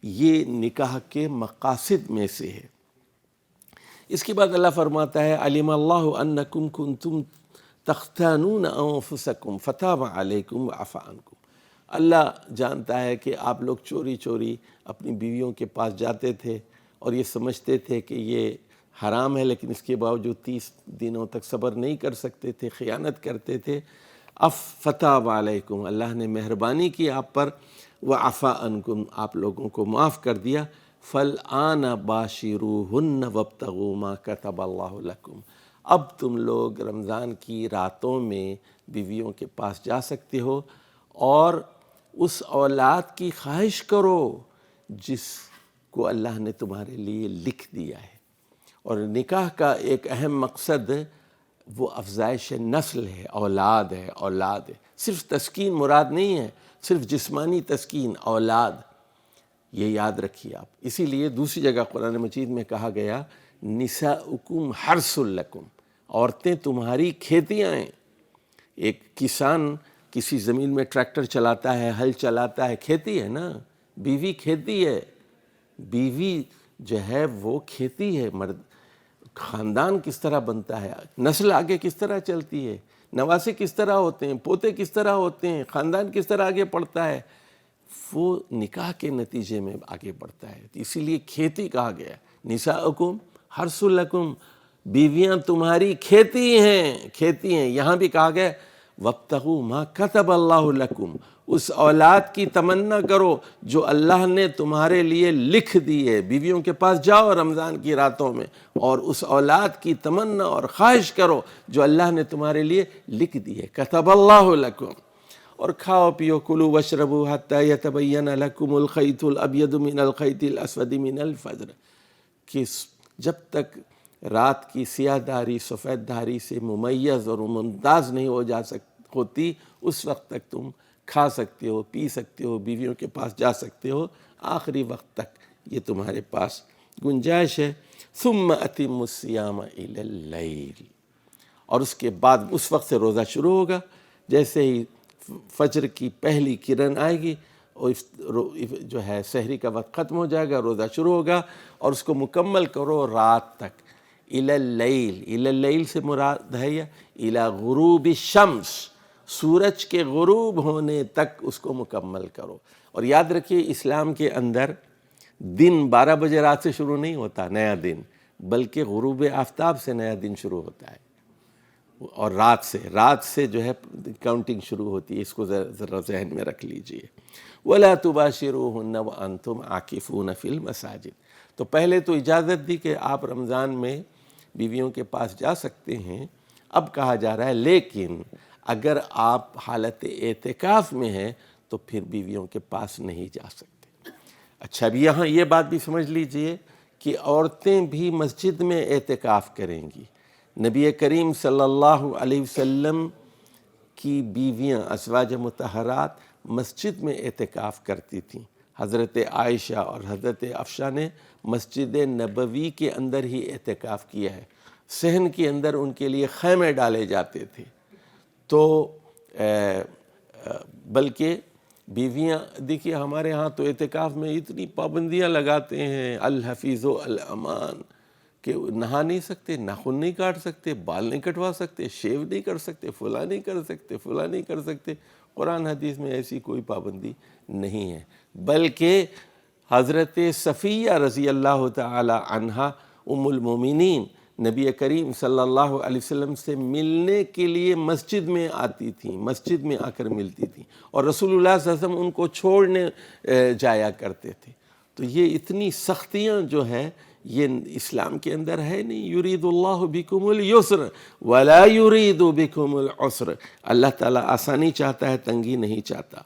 یہ نکاح کے مقاصد میں سے ہے۔ اس کے بعد اللہ فرماتا ہے علم اللہ انکم کنتم تختانون انفسکم فتاب علیکم وعفا عنکم۔ اللہ جانتا ہے کہ آپ لوگ چوری چوری اپنی بیویوں کے پاس جاتے تھے اور یہ سمجھتے تھے کہ یہ حرام ہے، لیکن اس کے باوجود 30 دنوں تک صبر نہیں کر سکتے تھے، خیانت کرتے تھے۔ فتاب علیکم، اللہ نے مہربانی کی آپ پر، وعفا عنکم، آپ لوگوں کو معاف کر دیا۔ فالآن باشروہن وابتغوا ما کتب اللہ لکم، اب تم لوگ رمضان کی راتوں میں بیویوں کے پاس جا سکتے ہو اور اس اولاد کی خواہش کرو جس کو اللہ نے تمہارے لیے لکھ دیا ہے۔ اور نکاح کا ایک اہم مقصد وہ افزائش نسل ہے، اولاد ہے، اولاد ہے۔ صرف تسکین مراد نہیں ہے، صرف جسمانی تسکین، اولاد، یہ یاد رکھیے آپ۔ اسی لیے دوسری جگہ قرآن مجید میں کہا گیا نساؤکم حرث لکم، عورتیں تمہاری کھیتیاں ہیں۔ ایک کسان کسی زمین میں ٹریکٹر چلاتا ہے، ہل چلاتا ہے، کھیتی ہے نا، بیوی کھیتی ہے، بیوی جو ہے وہ کھیتی ہے۔ مرد خاندان کس طرح بنتا ہے، نسل آگے کس طرح چلتی ہے، نواسے کس طرح ہوتے ہیں، پوتے کس طرح ہوتے ہیں، خاندان کس طرح آگے بڑھتا ہے، وہ نکاح کے نتیجے میں آگے بڑھتا ہے۔ اسی لیے کھیتی کہا گیا نساؤکم حرث لکم، بیویاں تمہاری کھیتی ہیں۔ یہاں بھی کہا گیا وابتغوا ما کتب اللہ لکم، اس اولاد کی تمنا کرو جو اللہ نے تمہارے لیے لکھ دی ہے۔ بیویوں کے پاس جاؤ رمضان کی راتوں میں اور اس اولاد کی تمنا اور خواہش کرو جو اللہ نے تمہارے لیے لکھ دی ہے، کتب اللہ لکم۔ اور کھاؤ پیو، کلو وشربو حتی یتبین لکم الخیط الابید من الخیط الاسود من الفجر، کہ جب تک رات کی سیاہ دھاری سفید دھاری سے ممیز اور ممتاز نہیں ہوتی، اس وقت تک تم کھا سکتے ہو، پی سکتے ہو، بیویوں کے پاس جا سکتے ہو، آخری وقت تک یہ تمہارے پاس گنجائش ہے۔ ثم اتموا الصیام الی اللیل، اور اس کے بعد اس وقت سے روزہ شروع ہوگا، جیسے ہی فجر کی پہلی کرن آئے گی اور جو ہے سحری کا وقت ختم ہو جائے گا، روزہ شروع ہوگا، اور اس کو مکمل کرو رات تک۔ الی اللیل، الی اللیل سے مراد ہے یا الی غروب الشمس، سورج کے غروب ہونے تک اس کو مکمل کرو۔ اور یاد رکھیے اسلام کے اندر دن 12 بجے رات سے شروع نہیں ہوتا نیا دن، بلکہ غروب آفتاب سے نیا دن شروع ہوتا ہے، اور رات سے جو ہے کاؤنٹنگ شروع ہوتی ہے، اس کو ذرا ذہن میں رکھ لیجئے۔ وَلَا تُبَاشِرُوهُنَّ وَأَنْتُمْ عَاكِفُونَ فِي الْمَسَاجِدِ، تو پہلے تو اجازت دی کہ آپ رمضان میں بیویوں کے پاس جا سکتے ہیں، اب کہا جا رہا ہے لیکن اگر آپ حالت اعتکاف میں ہیں تو پھر بیویوں کے پاس نہیں جا سکتے۔ اچھا، اب یہاں یہ بات بھی سمجھ لیجئے کہ عورتیں بھی مسجد میں اعتکاف کریں گی۔ نبی کریم صلی اللہ علیہ وسلم کی بیویاں ازواج مطہرات مسجد میں اعتکاف کرتی تھیں۔ حضرت عائشہ اور حضرت حفصہ نے مسجد نبوی کے اندر ہی اعتکاف کیا ہے، صحن کے اندر ان کے لیے خیمے ڈالے جاتے تھے۔ تو بلکہ بیویاں دیکھیے ہمارے ہاں تو اعتکاف میں اتنی پابندیاں لگاتے ہیں، الحفیظ و الامان، کہ نہا نہیں سکتے، ناخن نہیں کاٹ سکتے، بال نہیں کٹوا سکتے، شیو نہیں کر سکتے، فلاں نہیں کر سکتے، فلاں نہیں کر سکتے۔ قرآن حدیث میں ایسی کوئی پابندی نہیں ہے، بلکہ حضرت صفیہ رضی اللہ تعالی عنہا ام المومنین نبی کریم صلی اللہ علیہ وسلم سے ملنے کے لیے مسجد میں آتی تھیں، مسجد میں آ کر ملتی تھیں، اور رسول اللہ صلی اللہ علیہ وسلم ان کو چھوڑنے جایا کرتے تھے۔ تو یہ اتنی سختیاں جو ہے یہ اسلام کے اندر ہے نہیں۔ یرید اللہ بکم الیسر ولا یرید بکم العسر، اللہ تعالیٰ آسانی چاہتا ہے، تنگی نہیں چاہتا۔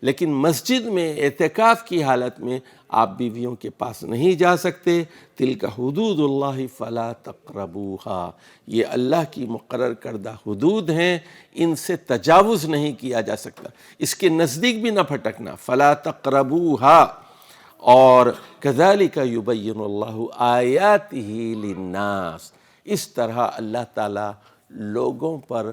لیکن مسجد میں اعتکاف کی حالت میں آپ بیویوں کے پاس نہیں جا سکتے۔ تلک حدود اللہ فلا تقربوها، یہ اللہ کی مقرر کردہ حدود ہیں، ان سے تجاوز نہیں کیا جا سکتا، اس کے نزدیک بھی نہ پھٹکنا۔ فلا تقربوها، اور کذالک یبین اللہ آیاتہ للناس، اس طرح اللہ تعالیٰ لوگوں پر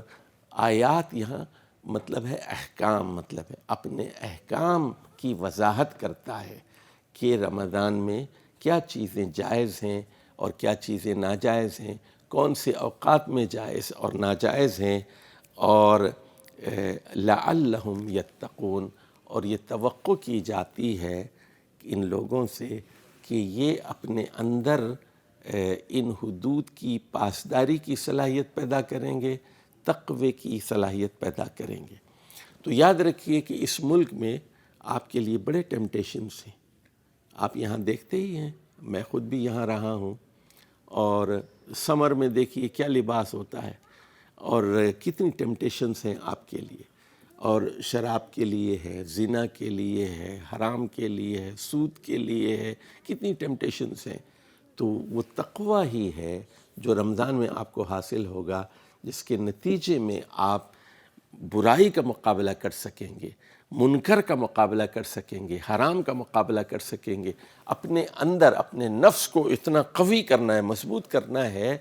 آیات، یہاں مطلب ہے احکام، مطلب ہے اپنے احکام کی وضاحت کرتا ہے کہ رمضان میں کیا چیزیں جائز ہیں اور کیا چیزیں ناجائز ہیں، کون سے اوقات میں جائز اور ناجائز ہیں، اور لعلہم یتقون، اور یہ توقع کی جاتی ہے ان لوگوں سے کہ یہ اپنے اندر ان حدود کی پاسداری کی صلاحیت پیدا کریں گے، تقوی کی صلاحیت پیدا کریں گے۔ تو یاد رکھیے کہ اس ملک میں آپ کے لیے بڑے ٹیمپٹیشنز ہیں، آپ یہاں دیکھتے ہی ہیں، میں خود بھی یہاں رہا ہوں، اور سمر میں دیکھیے کیا لباس ہوتا ہے، اور کتنی ٹیمپٹیشنز ہیں آپ کے لیے، اور شراب کے لیے ہے، زنا کے لیے ہے، حرام کے لیے ہے، سود کے لیے ہے، کتنی ٹیمپٹیشنز ہیں۔ تو وہ تقوی ہی ہے جو رمضان میں آپ کو حاصل ہوگا، جس کے نتیجے میں آپ برائی کا مقابلہ کر سکیں گے، منکر کا مقابلہ کر سکیں گے، حرام کا مقابلہ کر سکیں گے، اپنے اندر اپنے نفس کو اتنا قوی کرنا ہے، مضبوط کرنا ہے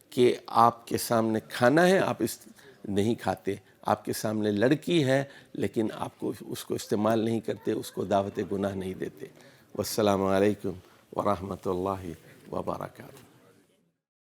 کہ آپ کے سامنے کھانا ہے، آپ نہیں کھاتے، آپ کے سامنے لڑکی ہے لیکن آپ کو اس کو استعمال نہیں کرتے، اس کو دعوت گناہ نہیں دیتے۔ والسلام علیکم ورحمۃ اللہ وبرکاتہ۔